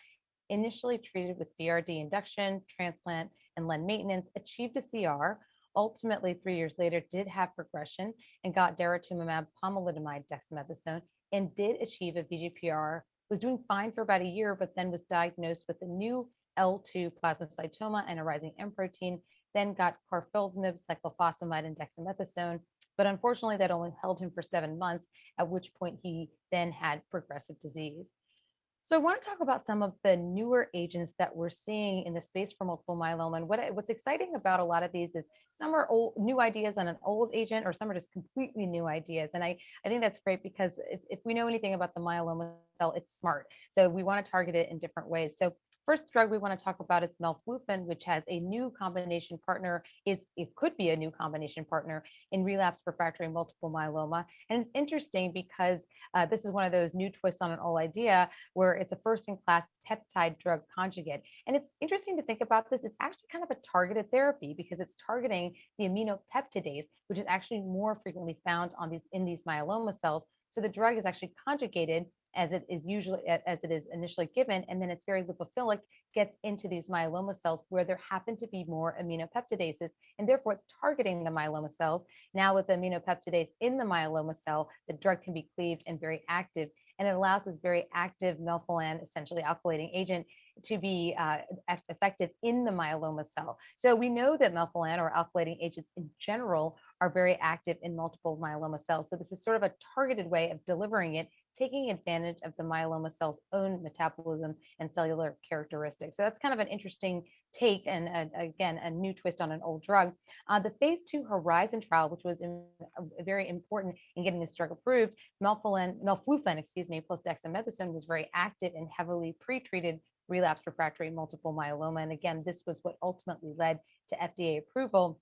initially treated with BRD induction, transplant, and Len maintenance, achieved a CR, ultimately 3 years later did have progression and got daratumumab, pomalidomide, dexamethasone, and did achieve a VGPR, was doing fine for about a year, but then was diagnosed with a new L2 plasmacytoma and a rising M protein, then got carfilzomib, cyclophosphamide, and dexamethasone. But unfortunately, that only held him for 7 months, at which point he then had progressive disease. So I want to talk about some of the newer agents that we're seeing in the space for multiple myeloma. And what's exciting about a lot of these is some are new ideas on an old agent, or some are just completely new ideas. And I think that's great because if we know anything about the myeloma cell, it's smart. So we want to target it in different ways. So first drug we want to talk about is Melflutian, which has a new combination partner. It could be a new combination partner in relapse refractory multiple myeloma. And it's interesting because this is one of those new twists on an old idea where it's a first-in-class peptide drug conjugate. And it's interesting to think about this. It's actually kind of a targeted therapy because it's targeting the aminopeptidase, which is actually more frequently found in these myeloma cells. So the drug is actually conjugated as it is initially given, and then it's very lipophilic, gets into these myeloma cells where there happen to be more aminopeptidases, and therefore it's targeting the myeloma cells. Now with the aminopeptidase in the myeloma cell, the drug can be cleaved and very active, and it allows this very active melphalan, essentially alkylating agent, to be effective in the myeloma cell. So we know that melphalan or alkylating agents in general are very active in multiple myeloma cells. So this is sort of a targeted way of delivering it, taking advantage of the myeloma cell's own metabolism and cellular characteristics. So that's kind of an interesting take, and again, a new twist on an old drug. The phase 2 Horizon trial, which was very important in getting this drug approved, Melflutian, plus dexamethasone, was very active in heavily pretreated relapse refractory multiple myeloma. And again, this was what ultimately led to FDA approval.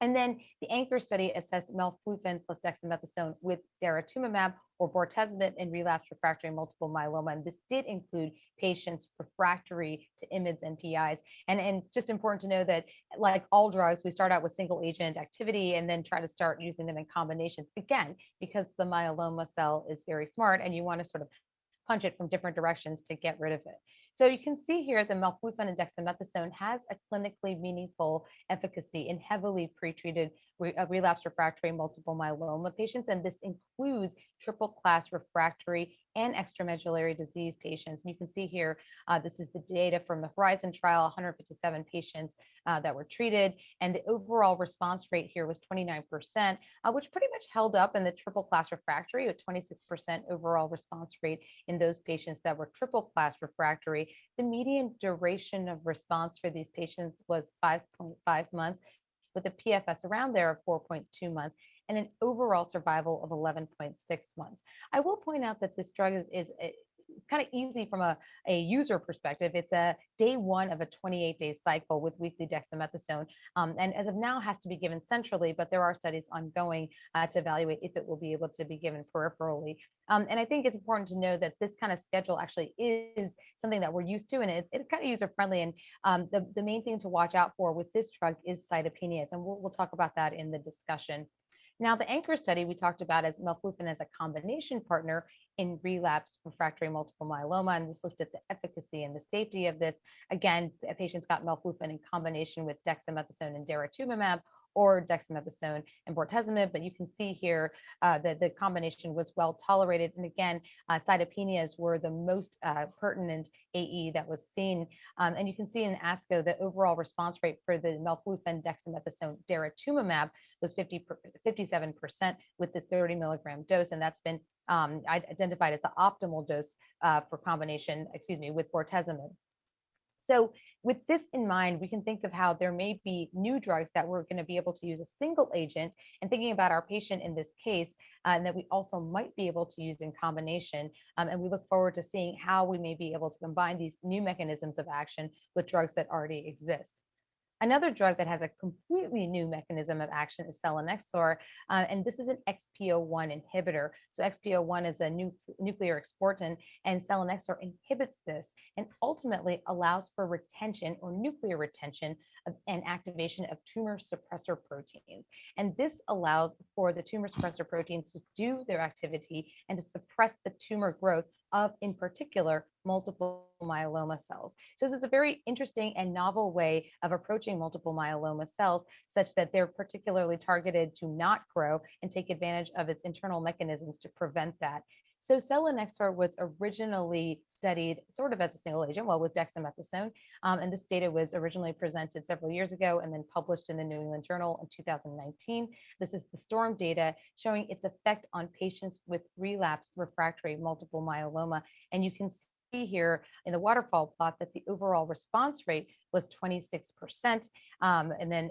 And then the anchor study assessed Melflutian plus dexamethasone with daratumumab or bortezomib in relapse refractory multiple myeloma. And this did include patients refractory to IMiDs and PIs. And it's just important to know that, like all drugs, we start out with single agent activity and then try to start using them in combinations. Again, because the myeloma cell is very smart and you want to sort of punch it from different directions to get rid of it. So you can see here the Melflutian and dexamethasone has a clinically meaningful efficacy in heavily pretreated relapse refractory multiple myeloma patients. And this includes triple class refractory and extramedullary disease patients. And you can see here, this is the data from the Horizon trial, 157 patients that were treated. And the overall response rate here was 29%, which pretty much held up in the triple class refractory with 26% overall response rate in those patients that were triple class refractory. The median duration of response for these patients was 5.5 months, with a PFS around there of 4.2 months and an overall survival of 11.6 months. I will point out that this drug is kind of easy from a user perspective. It's a day one of a 28-day cycle with weekly dexamethasone, and as of now has to be given centrally, but there are studies ongoing to evaluate if it will be able to be given peripherally. And I think it's important to know that this kind of schedule actually is something that we're used to, and it's kind of user-friendly. And the main thing to watch out for with this drug is cytopenias, and we'll talk about that in the discussion. Now, the anchor study we talked about as Melflutian as a combination partner in relapse refractory multiple myeloma, and this looked at the efficacy and the safety of this. Again, patients got Melflutian in combination with dexamethasone and daratumumab, or dexamethasone and bortezomib, but you can see here that the combination was well tolerated. And again, cytopenias were the most pertinent AE that was seen. And you can see in ASCO, the overall response rate for the Melflutian dexamethasone daratumumab was 57% with this 30 milligram dose. And that's been identified as the optimal dose for combination, with bortezomib. So with this in mind, we can think of how there may be new drugs that we're going to be able to use a single agent, and thinking about our patient in this case, and that we also might be able to use in combination. And we look forward to seeing how we may be able to combine these new mechanisms of action with drugs that already exist. Another drug that has a completely new mechanism of action is selinexor, and this is an XPO1 inhibitor. So XPO1 is a nuclear exportin, and selinexor inhibits this and ultimately allows for retention or nuclear retention and activation of tumor suppressor proteins. And this allows for the tumor suppressor proteins to do their activity and to suppress the tumor growth of, in particular, multiple myeloma cells. So this is a very interesting and novel way of approaching multiple myeloma cells, such that they're particularly targeted to not grow and take advantage of its internal mechanisms to prevent that. So selinexor was originally studied sort of as a single agent, with dexamethasone. And this data was originally presented several years ago and then published in the New England Journal in 2019. This is the STORM data showing its effect on patients with relapsed refractory multiple myeloma. And you can here in the waterfall plot that the overall response rate was 26%, and then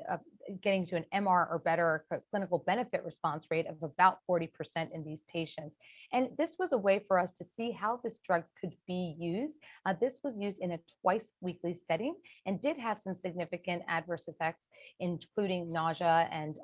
getting to an MR or better clinical benefit response rate of about 40% in these patients. And this was a way for us to see how this drug could be used. This was used in a twice weekly setting and did have some significant adverse effects, including nausea and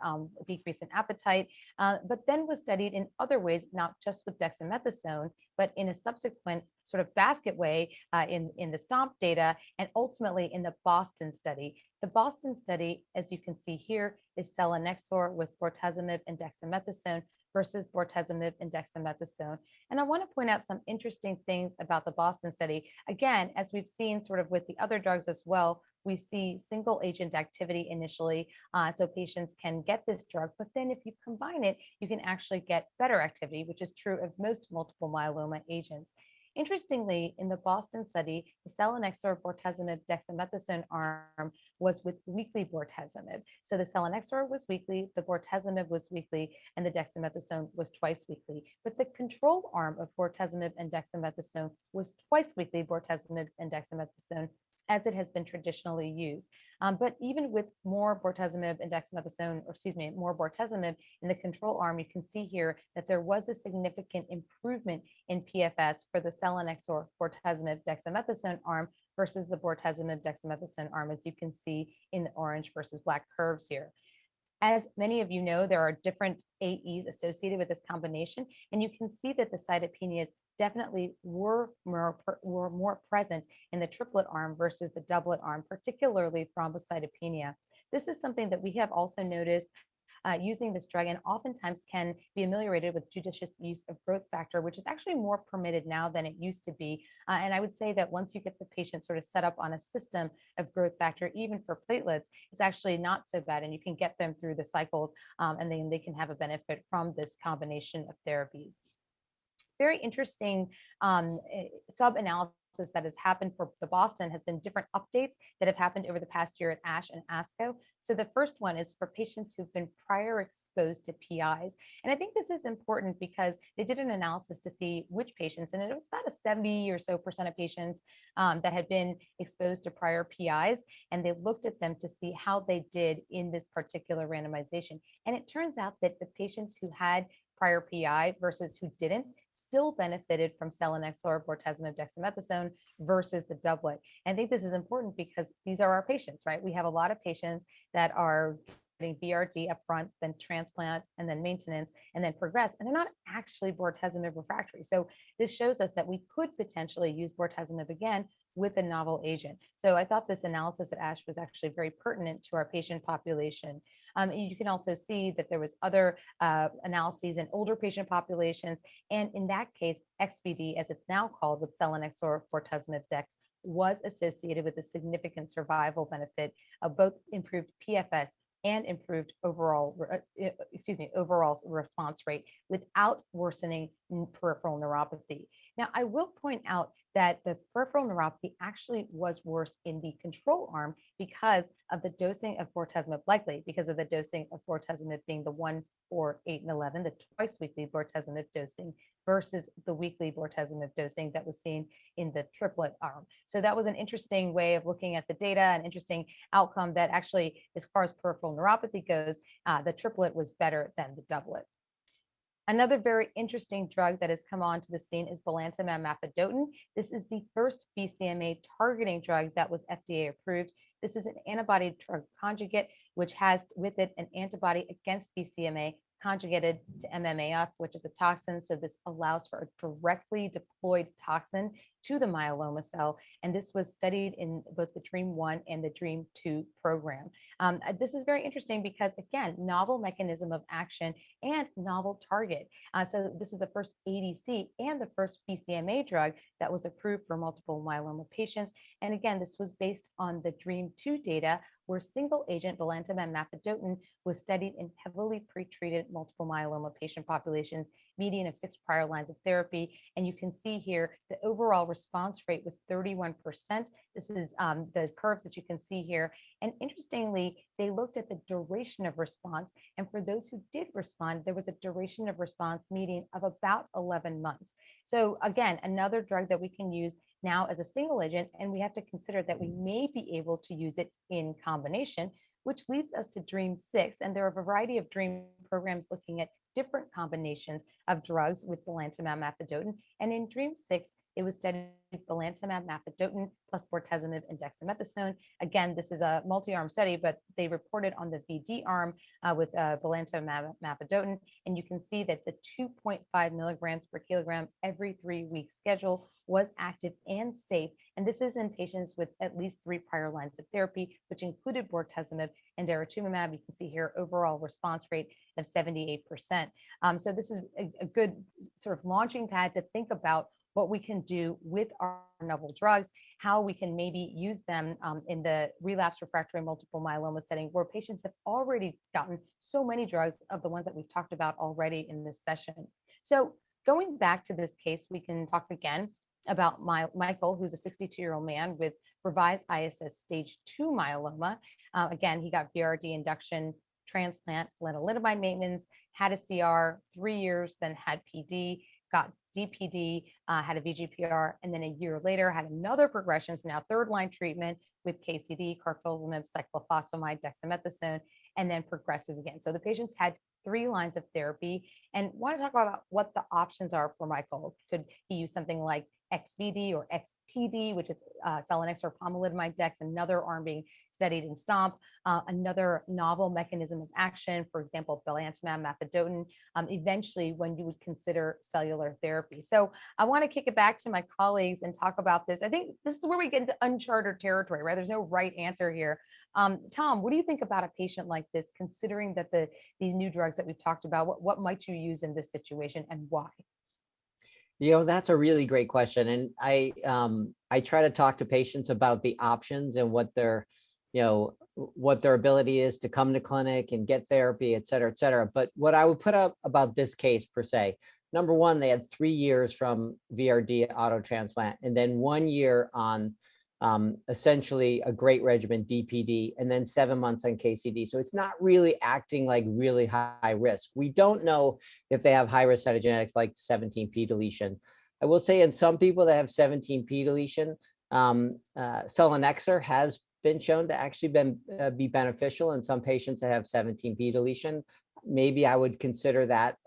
decrease in appetite, but then was studied in other ways, not just with dexamethasone, but in a subsequent sort of basket way in the STOMP data, and ultimately in the Boston study. The Boston study, as you can see here, is selinexor with bortezomib and dexamethasone versus bortezomib and dexamethasone. And I want to point out some interesting things about the Boston study. Again, as we've seen sort of with the other drugs as well, we see single agent activity initially, so patients can get this drug, but then if you combine it, you can actually get better activity, which is true of most multiple myeloma agents. Interestingly, in the Boston study, the selinexor bortezomib dexamethasone arm was with weekly bortezomib. So the selinexor was weekly, the bortezomib was weekly, and the dexamethasone was twice weekly. But the control arm of bortezomib and dexamethasone was twice weekly bortezomib and dexamethasone, as it has been traditionally used. But even with more bortezomib and dexamethasone, or excuse me, more bortezomib in the control arm, you can see here that there was a significant improvement in PFS for the selinexor bortezomib dexamethasone arm versus the bortezomib dexamethasone arm, as you can see in the orange versus black curves here. As many of you know, there are different AEs associated with this combination, and you can see that the cytopenias definitely were more present in the triplet arm versus the doublet arm, particularly thrombocytopenia. This is something that we have also noticed using this drug, and oftentimes can be ameliorated with judicious use of growth factor, which is actually more permitted now than it used to be. And I would say that once you get the patient sort of set up on a system of growth factor, even for platelets, it's actually not so bad, and you can get them through the cycles, and then they can have a benefit from this combination of therapies. Very interesting sub-analysis that has happened for the Boston has been different updates that have happened over the past year at ASH and ASCO. So the first one is for patients who've been prior exposed to PIs. And I think this is important because they did an analysis to see which patients, and it was about a 70 or so % of patients that had been exposed to prior PIs. And they looked at them to see how they did in this particular randomization. And it turns out that the patients who had prior PI versus who didn't still benefited from selinexor, bortezomib, dexamethasone versus the doublet. And I think this is important because these are our patients, right? We have a lot of patients that are getting BRD upfront, then transplant, and then maintenance, and then progress, and they're not actually bortezomib refractory. So this shows us that we could potentially use bortezomib again with a novel agent. So I thought this analysis at ASH was actually very pertinent to our patient population. You can also see that there was other analyses in older patient populations, and in that case, XVD, as it's now called, with selinexor, bortezomib, dex, was associated with a significant survival benefit of both improved PFS and improved overall response rate without worsening peripheral neuropathy. Now, I will point out that the peripheral neuropathy actually was worse in the control arm because of the dosing of bortezomib, likely because of the dosing of bortezomib being the 1, 4, 8, and 11, the twice weekly bortezomib dosing versus the weekly bortezomib dosing that was seen in the triplet arm. So that was an interesting way of looking at the data, an interesting outcome that actually, as far as peripheral neuropathy goes, the triplet was better than the doublet. Another very interesting drug that has come onto the scene is Volanta Memphidoten. This is the first BCMA targeting drug that was FDA approved. This is an antibody drug conjugate, which has with it an antibody against BCMA conjugated to MMAF, which is a toxin. So this allows for a directly deployed toxin to the myeloma cell. And this was studied in both the DREAM-1 and the DREAM-2 program. This is very interesting because, again, novel mechanism of action and novel target. So this is the first ADC and the first BCMA drug that was approved for multiple myeloma patients. And again, this was based on the DREAM-2 data, where single agent Volanta Memphidoten was studied in heavily pretreated multiple myeloma patient populations, median of 6 prior lines of therapy. And you can see here the overall response rate was 31%. This is the curves that you can see here. And interestingly, they looked at the duration of response. And for those who did respond, there was a duration of response median of about 11 months. So again, another drug that we can use now as a single agent, and we have to consider that we may be able to use it in combination, which leads us to Dream 6. And there are a variety of Dream programs looking at different combinations of drugs with Volanta Memphidoten. And in Dream 6, it was studied Volanta Memphidoten plus Bortisomiv and Dexamethasone. Again, this is a multi-arm study, but they reported on the VD arm with Volanta Memphidoten. And you can see that the 2.5 milligrams per kilogram every 3-week schedule was active and safe. And this is in patients with at least 3 prior lines of therapy, which included bortezomib and daratumumab. You can see here overall response rate of 78%. So this is a good sort of launching pad to think about what we can do with our novel drugs, how we can maybe use them in the relapse refractory multiple myeloma setting, where patients have already gotten so many drugs of the ones that we've talked about already in this session. So going back to this case, we can talk again about Michael, who's a 62-year-old man with revised ISS stage 2 myeloma. Again, he got VRD induction, transplant, lenalidomide maintenance, had a CR 3 years, then had PD, got DPD, had a VGPR, and then a year later had another progression. So now 3rd-line treatment with KCD, carfilzomib, cyclophosphamide, dexamethasone, and then progresses again. So the patients had 3 lines of therapy, and want to talk about what the options are for Michael. Could he use something like XVD or XPD, which is selinexor, pomalidomide, dex, another arm being studied in STOMP, another novel mechanism of action, for example, Volanta Memphidoten, eventually when you would consider cellular therapy. So I want to kick it back to my colleagues and talk about this. I think this is where we get into uncharted territory, right? There's no right answer here. Tom, what do you think about a patient like this, considering that these new drugs that we've talked about, what might you use in this situation and why? That's a really great question. And I try to talk to patients about the options and what their ability is to come to clinic and get therapy, et cetera, et cetera. But what I would put up about this case per se, number one, they had 3 years from VRD auto transplant, and then 1 year on essentially a great regimen, DPD, and then 7 months on KCD. So it's not really acting like really high risk. We don't know if they have high risk cytogenetics like 17p deletion. I will say in some people that have 17p deletion, selinexor has been shown to actually be beneficial in some patients that have 17p deletion. Maybe I would consider that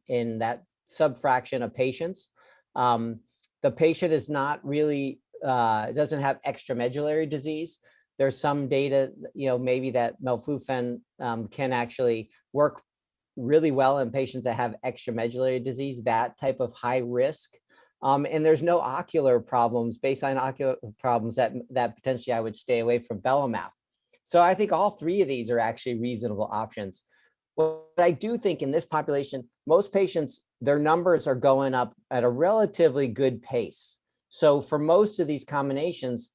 in that subfraction of patients. The patient is not really doesn't have extramedullary disease. There's some data, maybe that Melflutian can actually work really well in patients that have extramedullary disease, that type of high risk. And there's no ocular problems, baseline ocular problems that potentially I would stay away from belamaf. So I think all 3 of these are actually reasonable options. What I do think in this population, most patients, their numbers are going up at a relatively good pace. So for most of these combinations,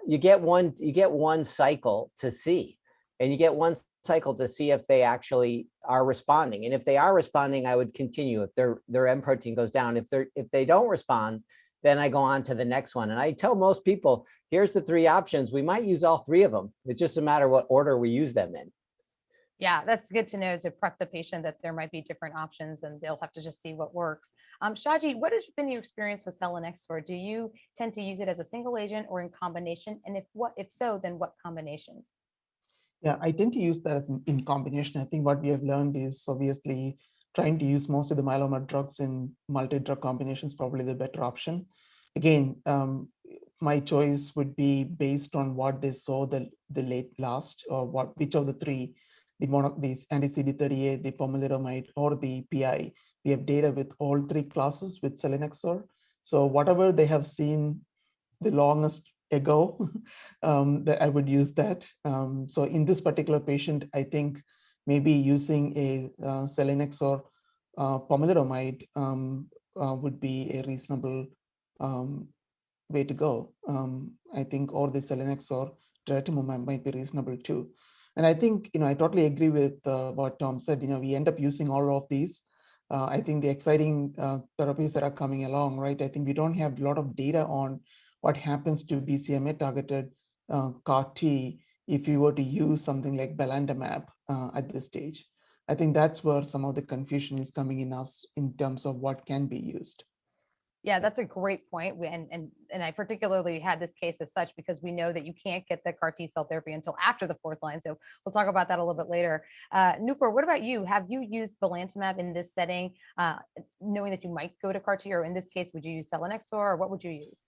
you get one cycle to see, and you get one cycle to see if they actually are responding. And if they are responding, I would continue. If their M protein goes down, if they don't respond, then I go on to the next one. And I tell most people, here's the 3 options. We might use all 3 of them. It's just a matter of what order we use them in. Yeah, that's good to know, to prep the patient that there might be different options and they'll have to just see what works. Shaji, what has been your experience with selinexor? Do you tend to use it as a single agent or in combination? And if so, then what combination? Yeah, I tend to use that as in combination. I think what we have learned is obviously trying to use most of the myeloma drugs in multi-drug combinations, probably the better option. Again, my choice would be based on what they saw the late last, or which of the 3, these anti-CD38, the pomalidomide, or the PI. We have data with all 3 classes with selinexor. So whatever they have seen the longest ago, that I would use that. So in this particular patient, I think maybe using a selinexor pomalidomide would be a reasonable way to go. I think, or the selinexor daratumumab might be reasonable too. And I think, I totally agree with what Tom said. We end up using all of these. I think the exciting therapies that are coming along, right? I think we don't have a lot of data on what happens to BCMA targeted CAR T if you were to use something like belantamab at this stage. I think that's where some of the confusion is coming in us in terms of what can be used. Yeah, that's a great point. And I particularly had this case as such because we know that you can't get the CAR T cell therapy until after the fourth line. So we'll talk about that a little bit later. Nupur, what about you? Have you used belantamab in this setting, knowing that you might go to CAR T, or in this case, would you use selinexor, or what would you use?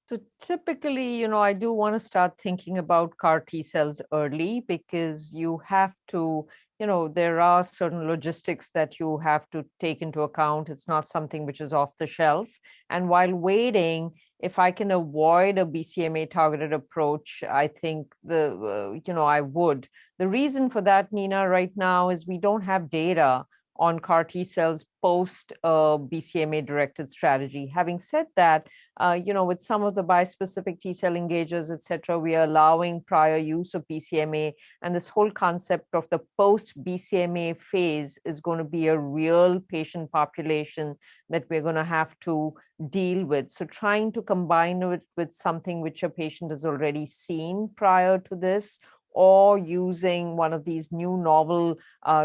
So typically, I do want to start thinking about CAR T cells early because you have to, there are certain logistics that you have to take into account. It's not something which is off the shelf. And while waiting, if I can avoid a BCMA targeted approach, I think I would. The reason for that, Nina, right now is we don't have data on CAR T cells post BCMA directed strategy. Having said that, with some of the bispecific T cell engagers, et cetera, we are allowing prior use of BCMA. And this whole concept of the post BCMA phase is going to be a real patient population that we're going to have to deal with. So trying to combine it with something which a patient has already seen prior to this, or using one of these new novel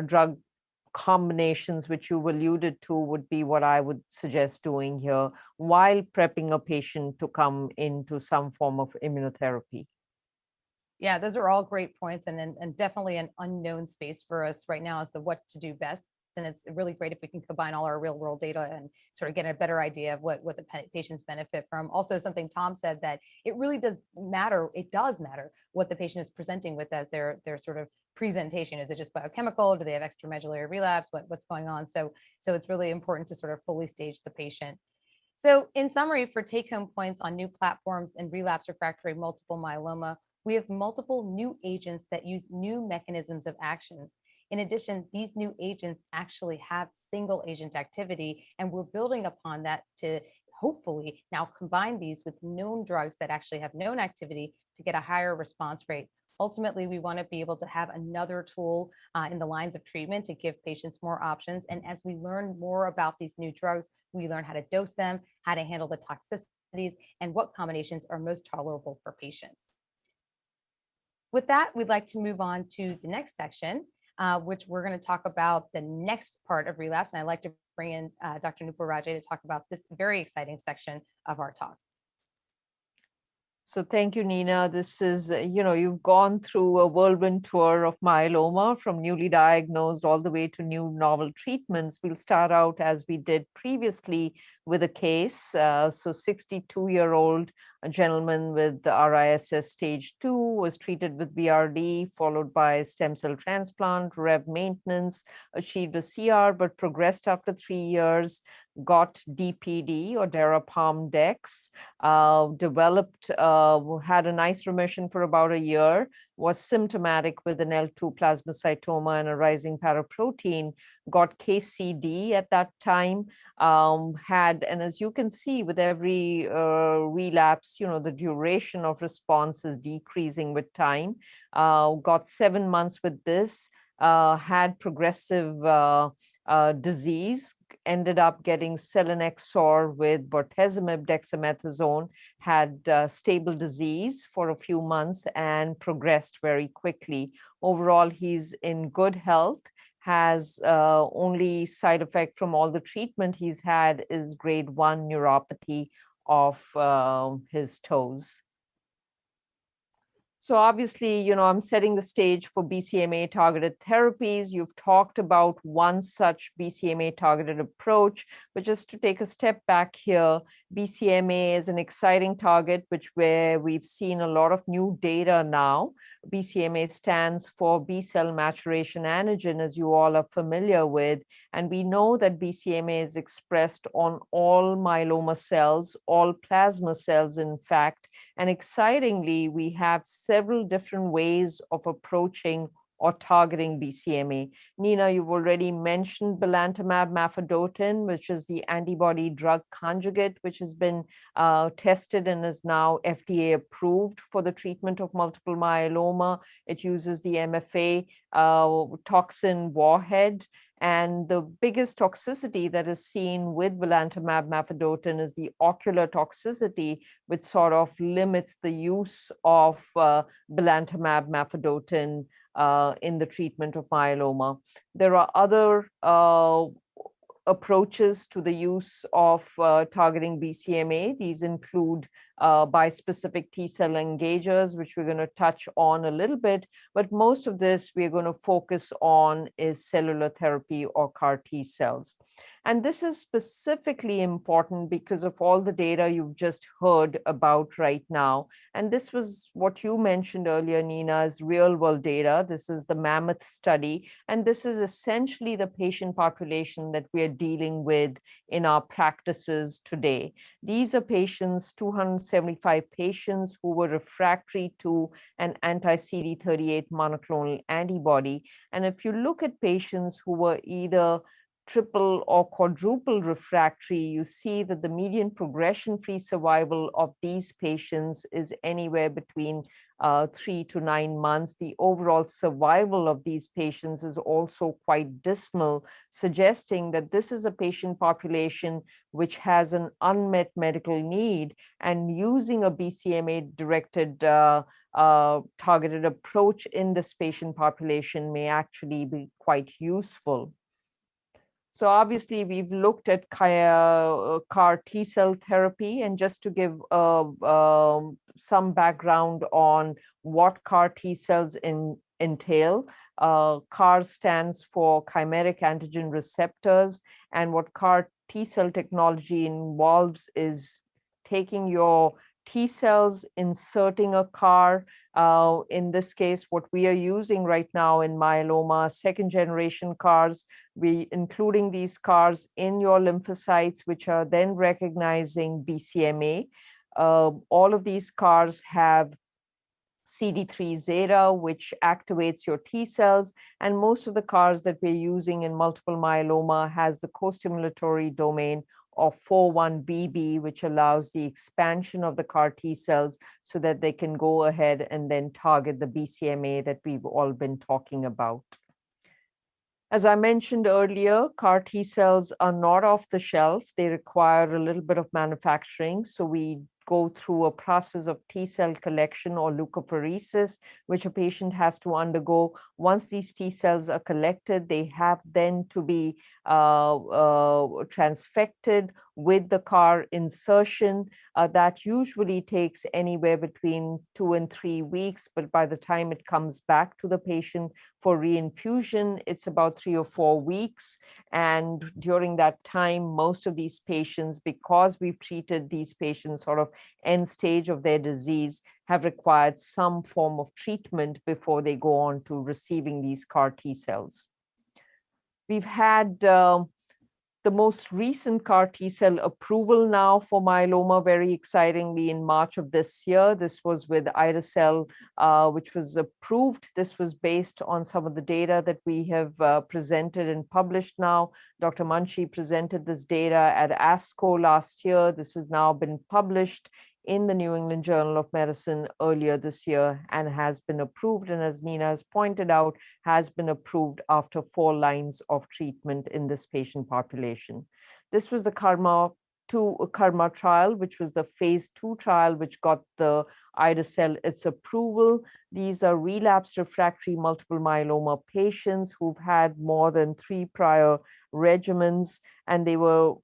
drug combinations which you alluded to would be what I would suggest doing here while prepping a patient to come into some form of immunotherapy. Yeah, those are all great points, and definitely an unknown space for us right now as to what to do best. And it's really great if we can combine all our real world data and sort of get a better idea of what the patients benefit from. Also, something Tom said, that it really does matter. It does matter what the patient is presenting with as their sort of presentation. Is it just biochemical? Do they have extramedullary relapse? What's going on? So it's really important to sort of fully stage the patient. So in summary, for take-home points on new platforms in relapse refractory multiple myeloma, we have multiple new agents that use new mechanisms of actions. In addition, these new agents actually have single agent activity, and we're building upon that to hopefully now combine these with known drugs that actually have known activity to get a higher response rate. Ultimately, we want to be able to have another tool in the lines of treatment to give patients more options. And as we learn more about these new drugs, we learn how to dose them, how to handle the toxicities, and what combinations are most tolerable for patients. With that, we'd like to move on to the next section, which we're going to talk about the next part of relapse. And I'd like to bring in Dr. Nupur Rajay to talk about this very exciting section of our talk. So thank you, Nina. This is, you've gone through a whirlwind tour of myeloma from newly diagnosed all the way to new novel treatments. We'll start out as we did previously with a case. So 62-year-old gentleman with the RISS stage 2 was treated with VRD, followed by stem cell transplant, Rev maintenance, achieved a CR, but progressed after 3 years, got DPD or Darapalm-Dex, developed, had a nice remission for about a year, was symptomatic with an L2 plasmacytoma and a rising paraprotein, got KCD at that time, and as you can see with every relapse, the duration of response is decreasing with time, got 7 months with this, had progressive disease, ended up getting selinexor with Bortisomiv and Dexamethasone, had stable disease for a few months and progressed very quickly. Overall, he's in good health, has only side effect from all the treatment he's had is grade 1 neuropathy of his toes. So obviously, I'm setting the stage for BCMA targeted therapies. You've talked about one such BCMA targeted approach, but just to take a step back here, BCMA is an exciting target, where we've seen a lot of new data now. BCMA stands for B cell maturation antigen, as you all are familiar with. And we know that BCMA is expressed on all myeloma cells, all plasma cells, in fact. And excitingly, we have several different ways of approaching or targeting BCMA. Nina, you've already mentioned Volanta Memphidoten, which is the antibody drug conjugate, which has been tested and is now FDA approved for the treatment of multiple myeloma. It uses the MFA toxin warhead. And the biggest toxicity that is seen with Volanta Memphidoten is the ocular toxicity, which sort of limits the use of Volanta Memphidoten in the treatment of myeloma. There are other approaches to the use of targeting BCMA. These include bispecific T-cell engagers, which we're going to touch on a little bit, but most of this we're going to focus on is cellular therapy or CAR T cells. And this is specifically important because of all the data you've just heard about right now. And this was what you mentioned earlier, Nina, is real world data. This is the Mammoth study. And this is essentially the patient population that we are dealing with in our practices today. These are patients, 275 patients who were refractory to an anti-CD38 monoclonal antibody. And if you look at patients who were either triple or quadruple refractory, you see that the median progression-free survival of these patients is anywhere between 3 to 9 months. The overall survival of these patients is also quite dismal, suggesting that this is a patient population which has an unmet medical need, and using a BCMA-directed targeted approach in this patient population may actually be quite useful. So obviously, we've looked at CAR T-cell therapy, and just to give some background on what CAR T-cells entail, CAR stands for chimeric antigen receptors, and what CAR T-cell technology involves is taking your T-cells, inserting a CAR. In this case, what we are using right now in myeloma, second-generation CARs, including these CARs in your lymphocytes, which are then recognizing BCMA. All of these CARs have CD3 zeta, which activates your T cells. And most of the CARs that we're using in multiple myeloma has the co-stimulatory domain of 4-1BB, which allows the expansion of the CAR T cells so that they can go ahead and then target the BCMA that we've all been talking about. As I mentioned earlier, CAR T cells are not off the shelf. They require a little bit of manufacturing. So we go through a process of T cell collection or leukapheresis, which a patient has to undergo. Once these T cells are collected, they have then to be transfected with the CAR insertion. That usually takes anywhere between 2 and 3 weeks, but by the time it comes back to the patient for reinfusion, it's about 3 or 4 weeks. And during that time, most of these patients, because we've treated these patients sort of end stage of their disease, have required some form of treatment before they go on to receiving these CAR T cells. We've had the most recent CAR T cell approval now for myeloma, very excitingly, in March of this year. This was with ide-cel, which was approved. This was based on some of the data that we have presented and published now. Dr. Munshi presented this data at ASCO last year. This has now been published in the New England Journal of Medicine earlier this year and has been approved. And as Nina has pointed out, has been approved after 4 lines of treatment in this patient population. This was the KarMMa trial, which was the phase 2 trial, which got the ide-cel its approval. These are relapsed refractory multiple myeloma patients who've had more than 3 prior regimens, and they were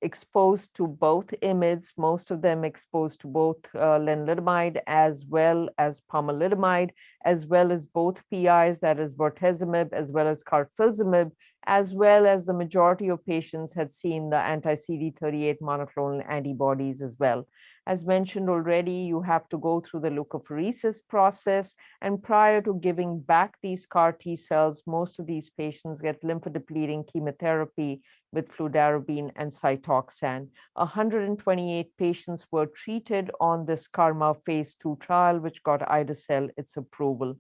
exposed to both IMiDs, most of them exposed to both lenalidomide as well as pomalidomide, as well as both PIs, that is bortezomib, as well as carfilzomib, as well as the majority of patients had seen the anti-CD38 monoclonal antibodies as well. As mentioned already, you have to go through the leukapheresis process, and prior to giving back these CAR T cells, most of these patients get lymphodepleting chemotherapy with fludarabine and Cytoxan. 128 patients were treated on this KarMMa phase 2 trial, which got ide-cel its approval.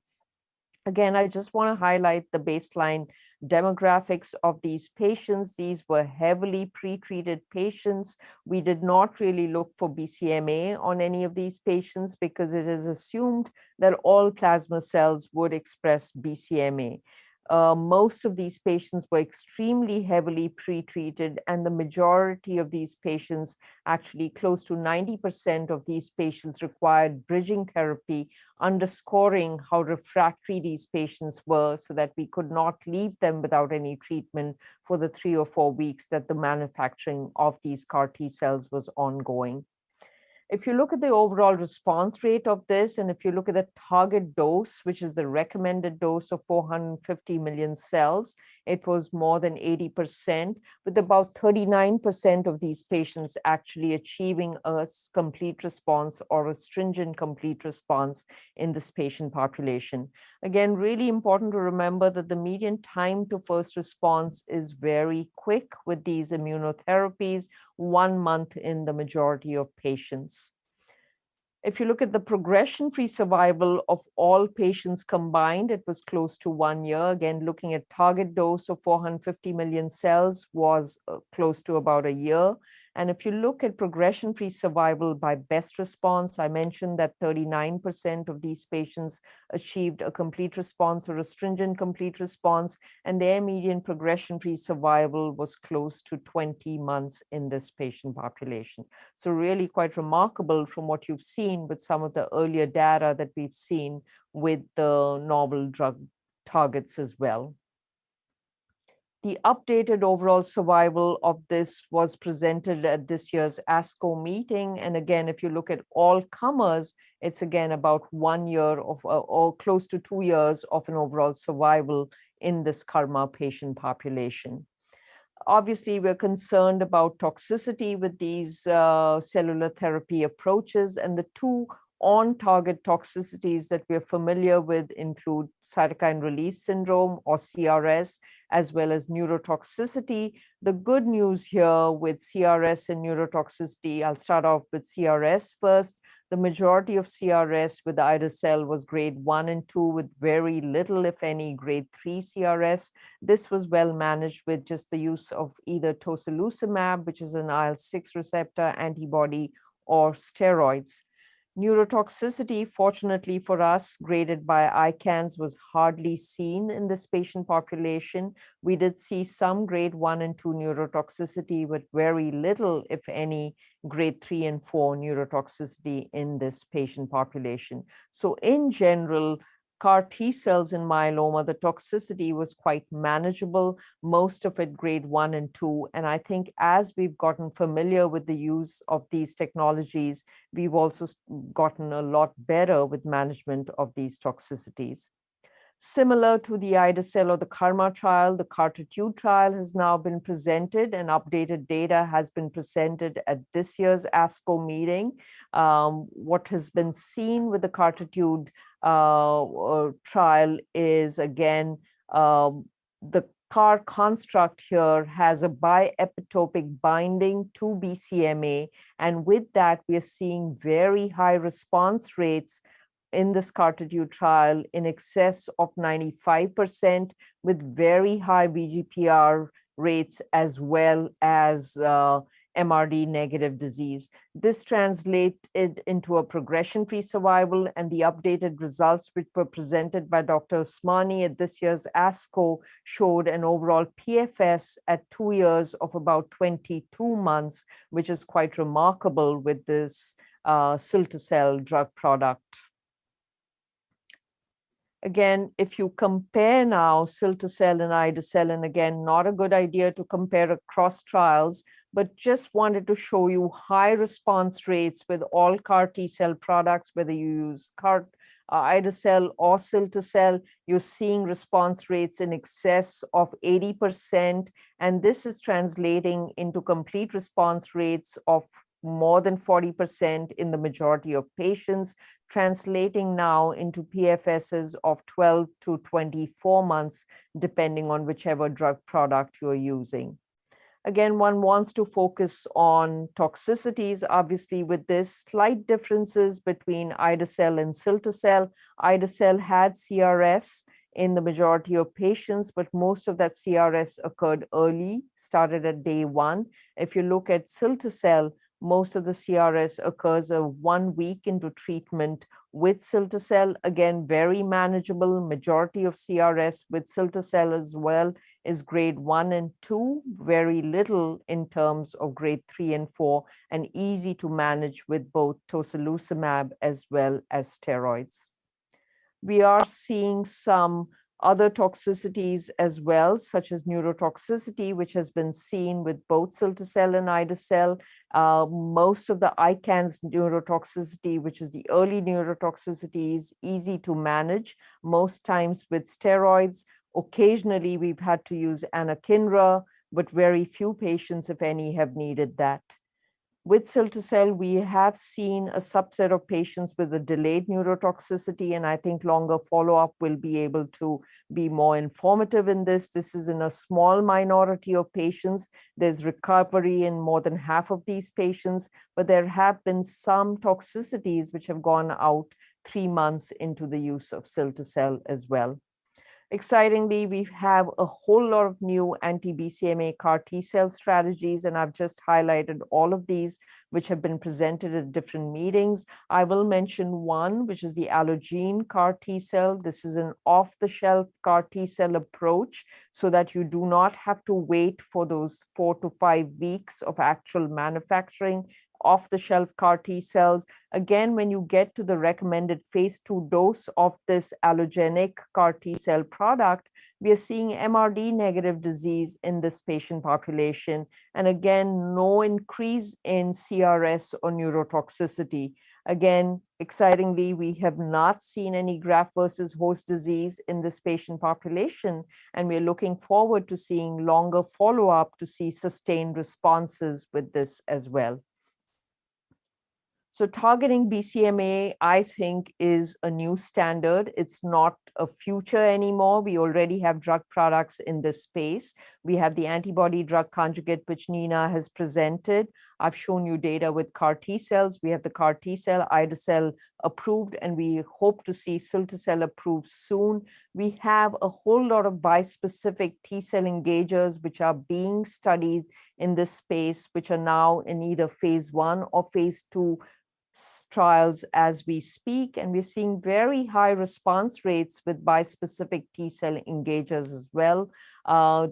Again, I just want to highlight the baseline demographics of these patients. These were heavily pretreated patients. We did not really look for BCMA on any of these patients because it is assumed that all plasma cells would express BCMA. Most of these patients were extremely heavily pretreated, and the majority of these patients, actually close to 90% of these patients, required bridging therapy, underscoring how refractory these patients were, so that we could not leave them without any treatment for the 3 or 4 weeks that the manufacturing of these CAR T cells was ongoing. If you look at the overall response rate of this, and if you look at the target dose, which is the recommended dose of 450 million cells, it was more than 80%, with about 39% of these patients actually achieving a complete response or a stringent complete response in this patient population. Again, really important to remember that the median time to first response is very quick with these immunotherapies, 1 month in the majority of patients. If you look at the progression-free survival of all patients combined, it was close to 1 year. Again, looking at target dose of 450 million cells was close to about a year. And if you look at progression-free survival by best response, I mentioned that 39% of these patients achieved a complete response or a stringent complete response, and their median progression-free survival was close to 20 months in this patient population. So really quite remarkable from what you've seen with some of the earlier data that we've seen with the novel drug targets as well. The updated overall survival of this was presented at this year's ASCO meeting. And again, if you look at all comers, it's again about 1 year of, or close to 2 years of an overall survival in this CARMA patient population. Obviously, we're concerned about toxicity with these cellular therapy approaches, and the two on-target toxicities that we're familiar with include cytokine release syndrome, or CRS, as well as neurotoxicity. The good news here with CRS and neurotoxicity, I'll start off with CRS first. The majority of CRS with ide-cel was grade 1 and 2, with very little, if any, grade 3 CRS. This was well managed with just the use of either tocilizumab, which is an IL-6 receptor antibody, or steroids. Neurotoxicity, fortunately for us, graded by ICANS, was hardly seen in this patient population. We did see some grade 1 and 2 neurotoxicity, but very little, if any, grade 3 and 4 neurotoxicity in this patient population. So in general, CAR T cells in myeloma, the toxicity was quite manageable, most of it grade 1 and 2. And I think as we've gotten familiar with the use of these technologies, we've also gotten a lot better with management of these toxicities. Similar to the ide-cel or the CARMA trial, the CARTITUDE trial has now been presented, and updated data has been presented at this year's ASCO meeting. What has been seen with the CARTITUDE trial is, again, the CAR construct here has a biepitopic binding to BCMA, and with that, we are seeing very high response rates in this CARTITUDE trial in excess of 95%, with very high VGPR rates as well as MRD negative disease. This translated into a progression-free survival, and the updated results, which were presented by Dr. Usmani at this year's ASCO, showed an overall PFS at 2 years of about 22 months, which is quite remarkable with this cilta-cel drug product. Again, if you compare now cilta-cel and ide-cel, and again, not a good idea to compare across trials, but just wanted to show you high response rates with all CAR T-cell products, whether you use ide-cel or cilta-cel, you're seeing response rates in excess of 80%, and this is translating into complete response rates of more than 40% in the majority of patients, translating now into PFSs of 12 to 24 months, depending on whichever drug product you're using. Again, one wants to focus on toxicities. Obviously, with this, slight differences between ide-cel and cilta-cel. Ide-cel had CRS in the majority of patients, but most of that CRS occurred early, started at day 1. If you look at cilta-cel, Most of the CRS occurs 1 week into treatment with cilta-cel. Again, very manageable. Majority of CRS with cilta-cel as well is grade 1 and 2, very little in terms of grade 3 and 4, and easy to manage with both tocilizumab as well as steroids. We are seeing some other toxicities as well, such as neurotoxicity, which has been seen with both cilta-cel and ide-cel. Most of the ICANS neurotoxicity, which is the early neurotoxicity, is easy to manage, most times with steroids. Occasionally, we've had to use anakinra, but very few patients, if any, have needed that. With cilta-cel, we have seen a subset of patients with a delayed neurotoxicity, and I think longer follow-up will be able to be more informative in this. This is in a small minority of patients. There's recovery in more than half of these patients, but there have been some toxicities which have gone out 3 months into the use of cilta-cel as well. Excitingly, we have a whole lot of new anti-BCMA CAR T-cell strategies, and I've just highlighted all of these, which have been presented at different meetings. I will mention one, which is the allogene CAR T-cell. This is an off-the-shelf CAR T-cell approach, so that you do not have to wait for those 4 to 5 weeks of actual manufacturing off-the-shelf CAR T cells. Again, when you get to the recommended phase 2 dose of this allogenic CAR T cell product, we are seeing MRD negative disease in this patient population. And again, no increase in CRS or neurotoxicity. Again, excitingly, we have not seen any graft versus host disease in this patient population, and we're looking forward to seeing longer follow-up to see sustained responses with this as well. So targeting BCMA, I think, is a new standard. It's not a future anymore. We already have drug products in this space. We have the antibody drug conjugate, which Nina has presented. I've shown you data with CAR T cells. We have the CAR T cell, ide-cel approved, and we hope to see cilta-cel approved soon. We have a whole lot of bispecific T cell engagers, which are being studied in this space, which are now in either phase 1 or phase 2 trials as we speak, and we're seeing very high response rates with bispecific T-cell engagers as well.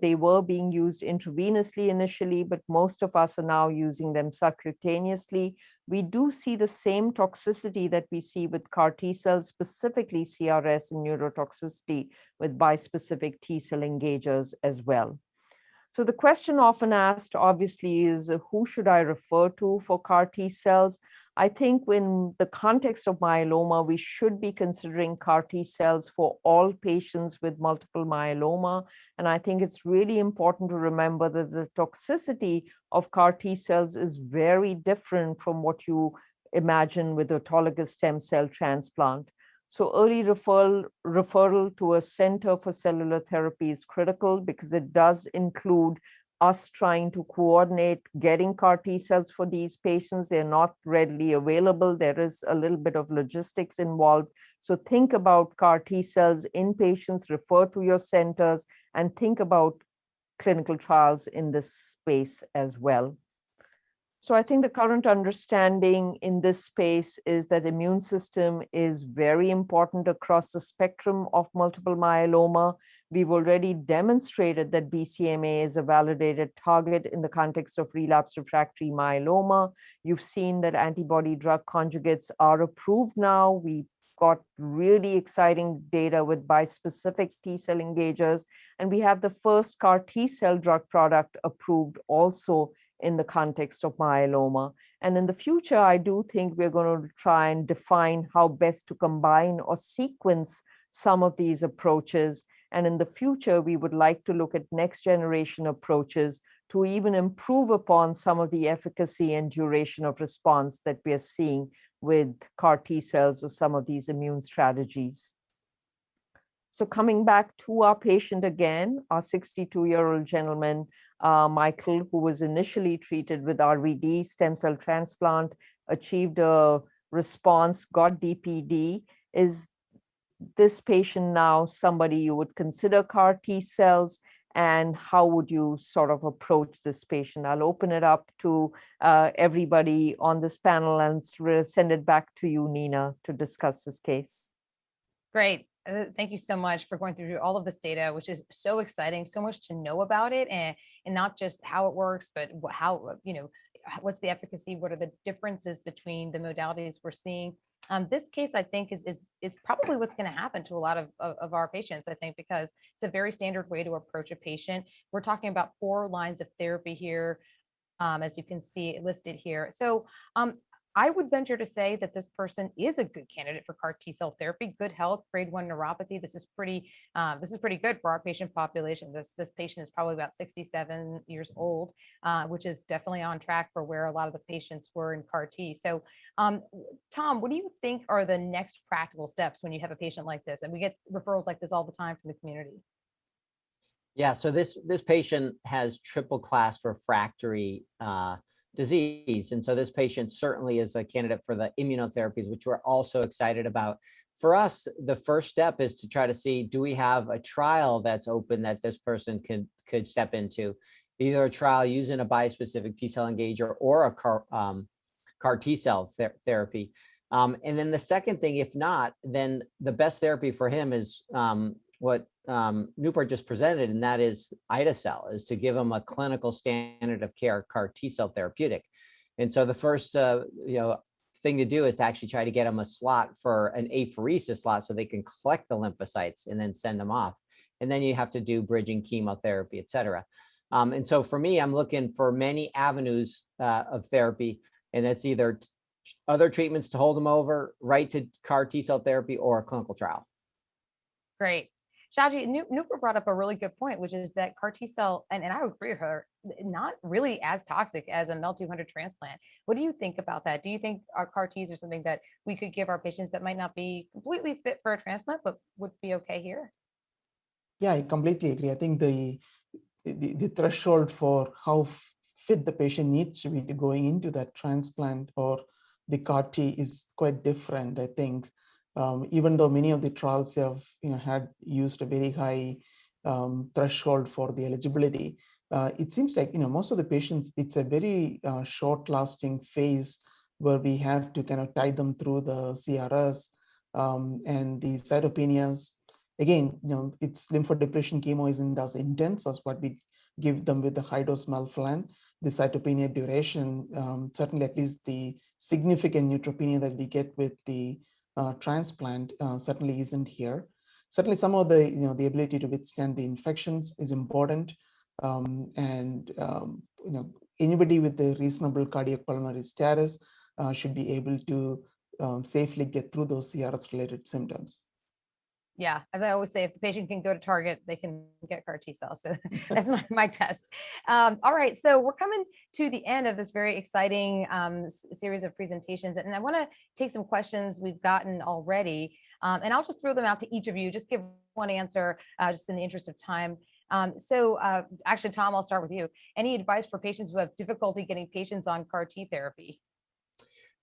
They were being used intravenously initially, but most of us are now using them subcutaneously. We do see the same toxicity that we see with CAR T-cells, specifically CRS and neurotoxicity with bispecific T-cell engagers as well. So the question often asked, obviously, is who should I refer to for CAR T cells? I think in the context of myeloma, we should be considering CAR T cells for all patients with multiple myeloma. And I think it's really important to remember that the toxicity of CAR T cells is very different from what you imagine with autologous stem cell transplant. So early referral to a center for cellular therapy is critical, because it does include us trying to coordinate getting CAR T cells for these patients. They're not readily available. There is a little bit of logistics involved. So think about CAR T cells in patients, refer to your centers, and think about clinical trials in this space as well. So I think the current understanding in this space is that immune system is very important across the spectrum of multiple myeloma. We've already demonstrated that BCMA is a validated target in the context of relapse refractory myeloma. You've seen that antibody drug conjugates are approved now. We've got really exciting data with bispecific T-cell engagers, and we have the first CAR T-cell drug product approved also in the context of myeloma. And in the future, I do think we're going to try and define how best to combine or sequence some of these approaches. And in the future, we would like to look at next generation approaches to even improve upon some of the efficacy and duration of response that we are seeing with CAR T cells or some of these immune strategies. So coming back to our patient again, our 62-year-old gentleman, Michael, who was initially treated with RVD stem cell transplant, achieved a response, got DPD. Is this patient now somebody you would consider CAR T cells? and how would you sort of approach this patient? I'll open it up to everybody on this panel and send it back to you, Nina, to discuss this case. Great. Thank you so much for going through all of this data, which is so exciting, so much to know about it, and not just how it works, but how, what's the efficacy, what are the differences between the modalities we're seeing. This case, I think, is probably what's going to happen to a lot of our patients, I think, because it's a very standard way to approach a patient. We're talking about 4 lines of therapy here, as you can see listed here. So I would venture to say that this person is a good candidate for CAR T-cell therapy, good health, grade 1 neuropathy. This is pretty good for our patient population. This patient is probably about 67 years old, which is definitely on track for where a lot of the patients were in CAR T. So, Tom, what do you think are the next practical steps when you have a patient like this? And we get referrals like this all the time from the community. Yeah, so this patient has triple class refractory disease. And so this patient certainly is a candidate for the immunotherapies, which we're also excited about. For us, the first step is to try to see, do we have a trial that's open that this person could step into? Either a trial using a bispecific T-cell engager or a CAR T-cell therapy. And then the second thing, if not, then the best therapy for him is what Newport just presented, and that is ide-cel, is to give them a clinical standard of care CAR T-cell therapeutic. And so the first thing to do is to actually try to get them a slot for an apheresis slot so they can collect the lymphocytes and then send them off. And then you have to do bridging chemotherapy, et cetera. And so for me, I'm looking for many avenues of therapy, and that's either other treatments to hold them over, right to CAR T-cell therapy, or a clinical trial. Great. Shaji, Nupur brought up a really good point, which is that CAR T-cell, and I would agree with her, not really as toxic as a MEL-200 transplant. What do you think about that? Do you think our CAR Ts are something that we could give our patients that might not be completely fit for a transplant, but would be okay here? Yeah, I completely agree. I think the threshold for how fit the patient needs to be going into that transplant or the CAR T is quite different, I think. Even though many of the trials have had used a very high threshold for the eligibility, it seems like most of the patients, it's a very short-lasting phase where we have to kind of tide them through the CRS and the cytopenias. Again, it's lymphodepletion chemo isn't as intense as what we give them with the high-dose melphalan. The cytopenia duration, certainly at least the significant neutropenia that we get with the transplant certainly isn't here. Certainly some of the, the ability to withstand the infections is important. Anybody with a reasonable cardiac pulmonary status should be able to safely get through those CRS related symptoms. Yeah, as I always say, if the patient can go to Target, they can get CAR T-cells. So that's my test. All right, so we're coming to the end of this very exciting series of presentations, and I want to take some questions we've gotten already, and I'll just throw them out to each of you. Just give one answer, just in the interest of time. Actually, Tom, I'll start with you. Any advice for patients who have difficulty getting patients on CAR T therapy?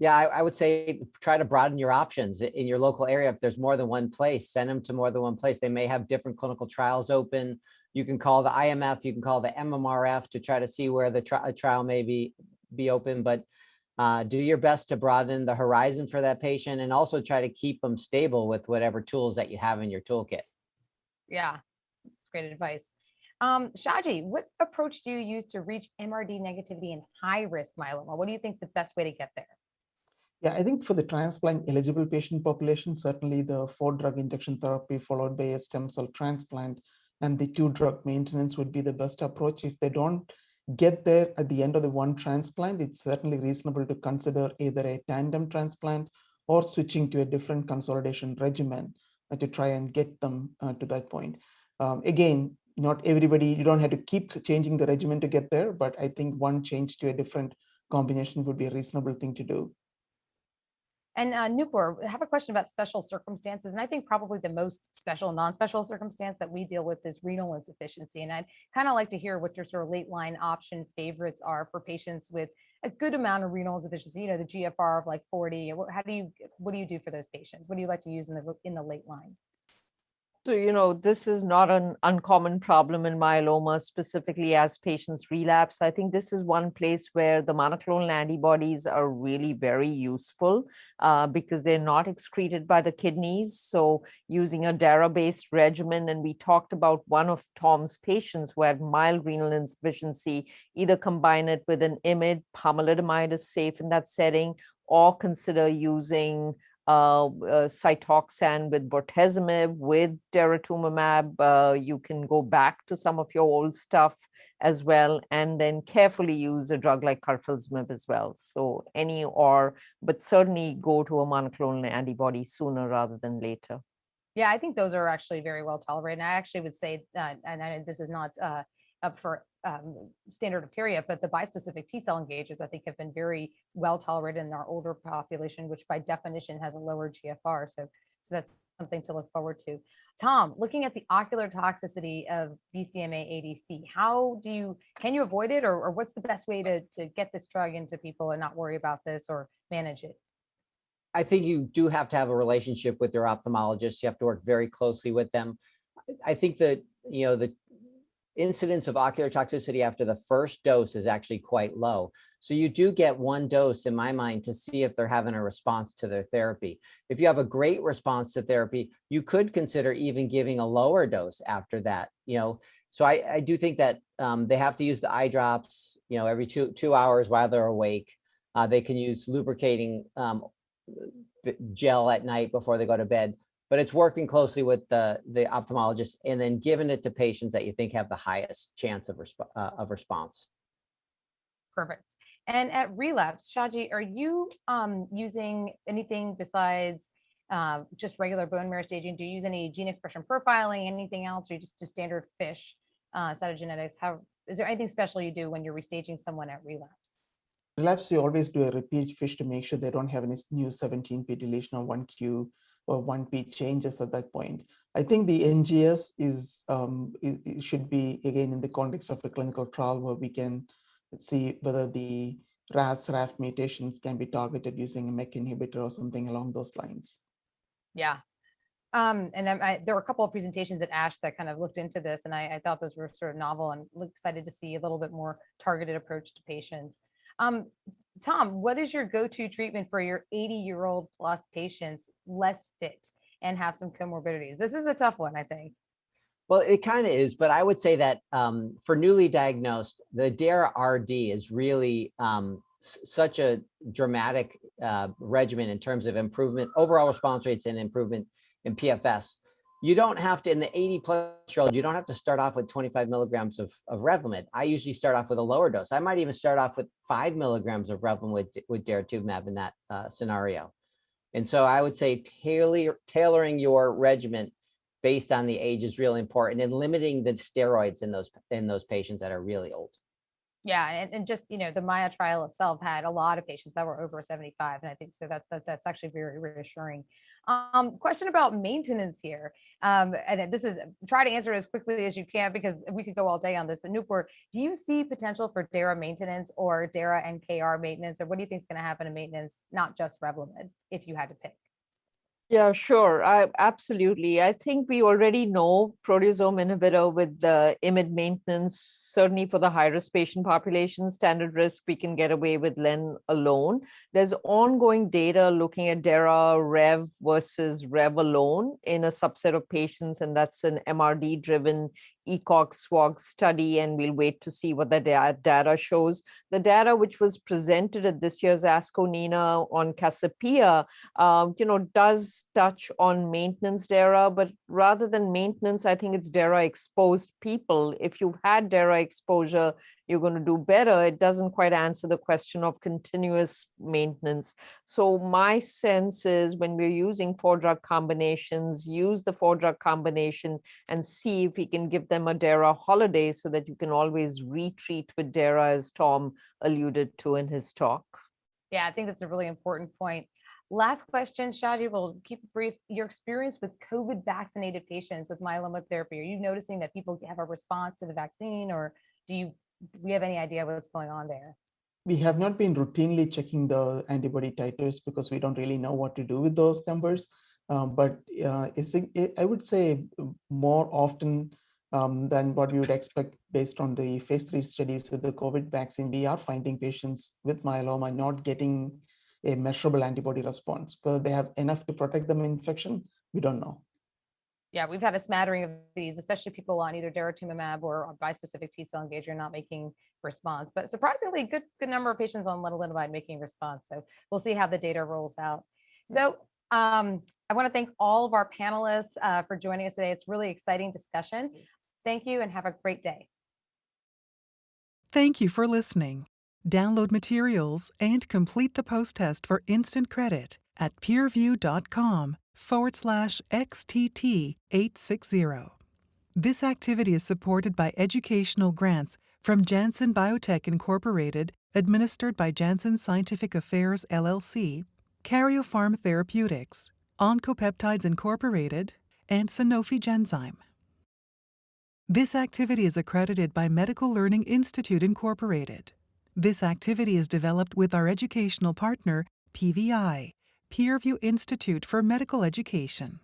Yeah, I would say try to broaden your options in your local area. If there's more than one place, send them to more than one place. They may have different clinical trials open. You can call the IMF, you can call the MMRF to try to see where the trial may be open, but do your best to broaden the horizon for that patient and also try to keep them stable with whatever tools that you have in your toolkit. Yeah, that's great advice. Shaji, what approach do you use to reach MRD negativity in high-risk myeloma? What do you think is the best way to get there? Yeah, I think for the transplant eligible patient population, certainly the 4-drug induction therapy followed by a stem cell transplant and the 2-drug maintenance would be the best approach. If they don't get there at the end of the one transplant, it's certainly reasonable to consider either a tandem transplant or switching to a different consolidation regimen to try and get them to that point. Again, not everybody, you don't have to keep changing the regimen to get there, but I think one change to a different combination would be a reasonable thing to do. And Nupur, I have a question about special circumstances. And I think probably the most special, non-special circumstance that we deal with is renal insufficiency. And I'd kind of like to hear what your sort of late line option favorites are for patients with a good amount of renal insufficiency, the GFR of like 40. What do you do for those patients? What do you like to use in the late line? So, this is not an uncommon problem in myeloma, specifically as patients relapse. I think this is one place where the monoclonal antibodies are really very useful because they're not excreted by the kidneys. So using a DARA-based regimen, and we talked about one of Tom's patients who had mild renal insufficiency, either combine it with an IMiD, pomalidomide is safe in that setting, or consider using Cytoxan with Bortisomiv, with daratumumab. You can go back to some of your old stuff as well, and then carefully use a drug like carfilzomib as well. So but certainly go to a monoclonal antibody sooner rather than later. Yeah, I think those are actually very well tolerated. And I actually would say that, and this is not up for standard of care yet, but the bispecific T-cell engagers, I think, have been very well tolerated in our older population, which by definition has a lower GFR. So that's something to look forward to. Tom, looking at the ocular toxicity of Bcma ADC, can you avoid it, or what's the best way to get this drug into people and not worry about this or manage it? I think you do have to have a relationship with your ophthalmologist. You have to work very closely with them. I think that, the incidence of ocular toxicity after the first dose is actually quite low. So you do get one dose, in my mind, to see if they're having a response to their therapy. If you have a great response to therapy, you could consider even giving a lower dose after that. So I do think that they have to use the eye drops, every two hours while they're awake. They can use lubricating gel at night before they go to bed, but it's working closely with the ophthalmologist and then giving it to patients that you think have the highest chance of response. Perfect. And at Relapse, Shaji, are you using anything besides just regular bone marrow staging? Do you use any gene expression profiling, anything else, or you just standard FISH cytogenetics? Is there anything special you do when you're restaging someone at Relapse? Relapse, you always do a repeat FISH to make sure they don't have any new 17p deletion or 1q or 1p changes at that point. I think the NGS it should be, again, in the context of a clinical trial where we can see whether the RAS-RAF mutations can be targeted using a MEK inhibitor or something along those lines. Yeah. And there were a couple of presentations at ASH that kind of looked into this, and I thought those were sort of novel, and excited to see a little bit more targeted approach to patients. Tom, what is your go-to treatment for your 80-year-old plus patients less fit and have some comorbidities? This is a tough one, I think. Well, it kind of is, but I would say that for newly diagnosed, the DARA-RD is really such a dramatic regimen in terms of improvement, overall response rates, and improvement in PFS. You don't have to, in the 80-plus-year-old, you don't have to start off with 25 milligrams of Revlimid. I usually start off with a lower dose. I might even start off with 5 milligrams of Revlimid with daratumumab in that scenario. And so I would say tailoring your regimen based on the age is really important, and limiting the steroids in those patients that are really old. Yeah, and just, the Maya trial itself had a lot of patients that were over 75, and I think so that's actually very reassuring. Question about maintenance here, and this is, try to answer it as quickly as you can because we could go all day on this, but Nupur, do you see potential for DARA maintenance or DARA and KR maintenance, or what do you think is going to happen in maintenance, not just Revlimid, if you had to pick? Yeah, sure. Absolutely. I think we already know proteasome inhibitor with the IMiD maintenance, certainly for the high-risk patient population, standard risk, we can get away with len alone. There's ongoing data looking at DARA Rev versus Rev alone in a subset of patients, and that's an MRD-driven ECOG-SWOG study, and we'll wait to see what the data shows. The data which was presented at this year's ASCO, Nina, on Cassiopeia, does touch on maintenance DARA, but rather than maintenance, I think it's DARA-exposed people. If you've had DARA exposure, you're going to do better. It doesn't quite answer the question of continuous maintenance. So my sense is when we're using 4-drug combinations, use the 4-drug combination and see if we can give them a DARA holiday so that you can always retreat with DARA, as Tom alluded to in his talk. Yeah, I think that's a really important point. Last question, Shaji, we'll keep it brief. Your experience with COVID vaccinated patients with myeloma therapy, are you noticing that people have a response to the vaccine, or do we have any idea what's going on there? We have not been routinely checking the antibody titers because we don't really know what to do with those numbers. but I would say more often than what you would expect based on the phase 3 studies with the COVID vaccine, we are finding patients with myeloma not getting a measurable antibody response. Whether they have enough to protect them infection, we don't know. Yeah, we've had a smattering of these, especially people on either daratumumab or bispecific T-cell engager not making response. But surprisingly, good number of patients on lenalidomide making response. So we'll see how the data rolls out. So I want to thank all of our panelists for joining us today. It's really exciting discussion. Thank you and have a great day. Thank you for listening. Download materials and complete the post-test for instant credit at peerview.com/XTT860. This activity is supported by educational grants from Janssen Biotech Incorporated, administered by Janssen Scientific Affairs LLC, Karyopharm Therapeutics, Oncopeptides Incorporated, and Sanofi Genzyme. This activity is accredited by Medical Learning Institute Incorporated. This activity is developed with our educational partner, PVI, Peerview Institute for Medical Education.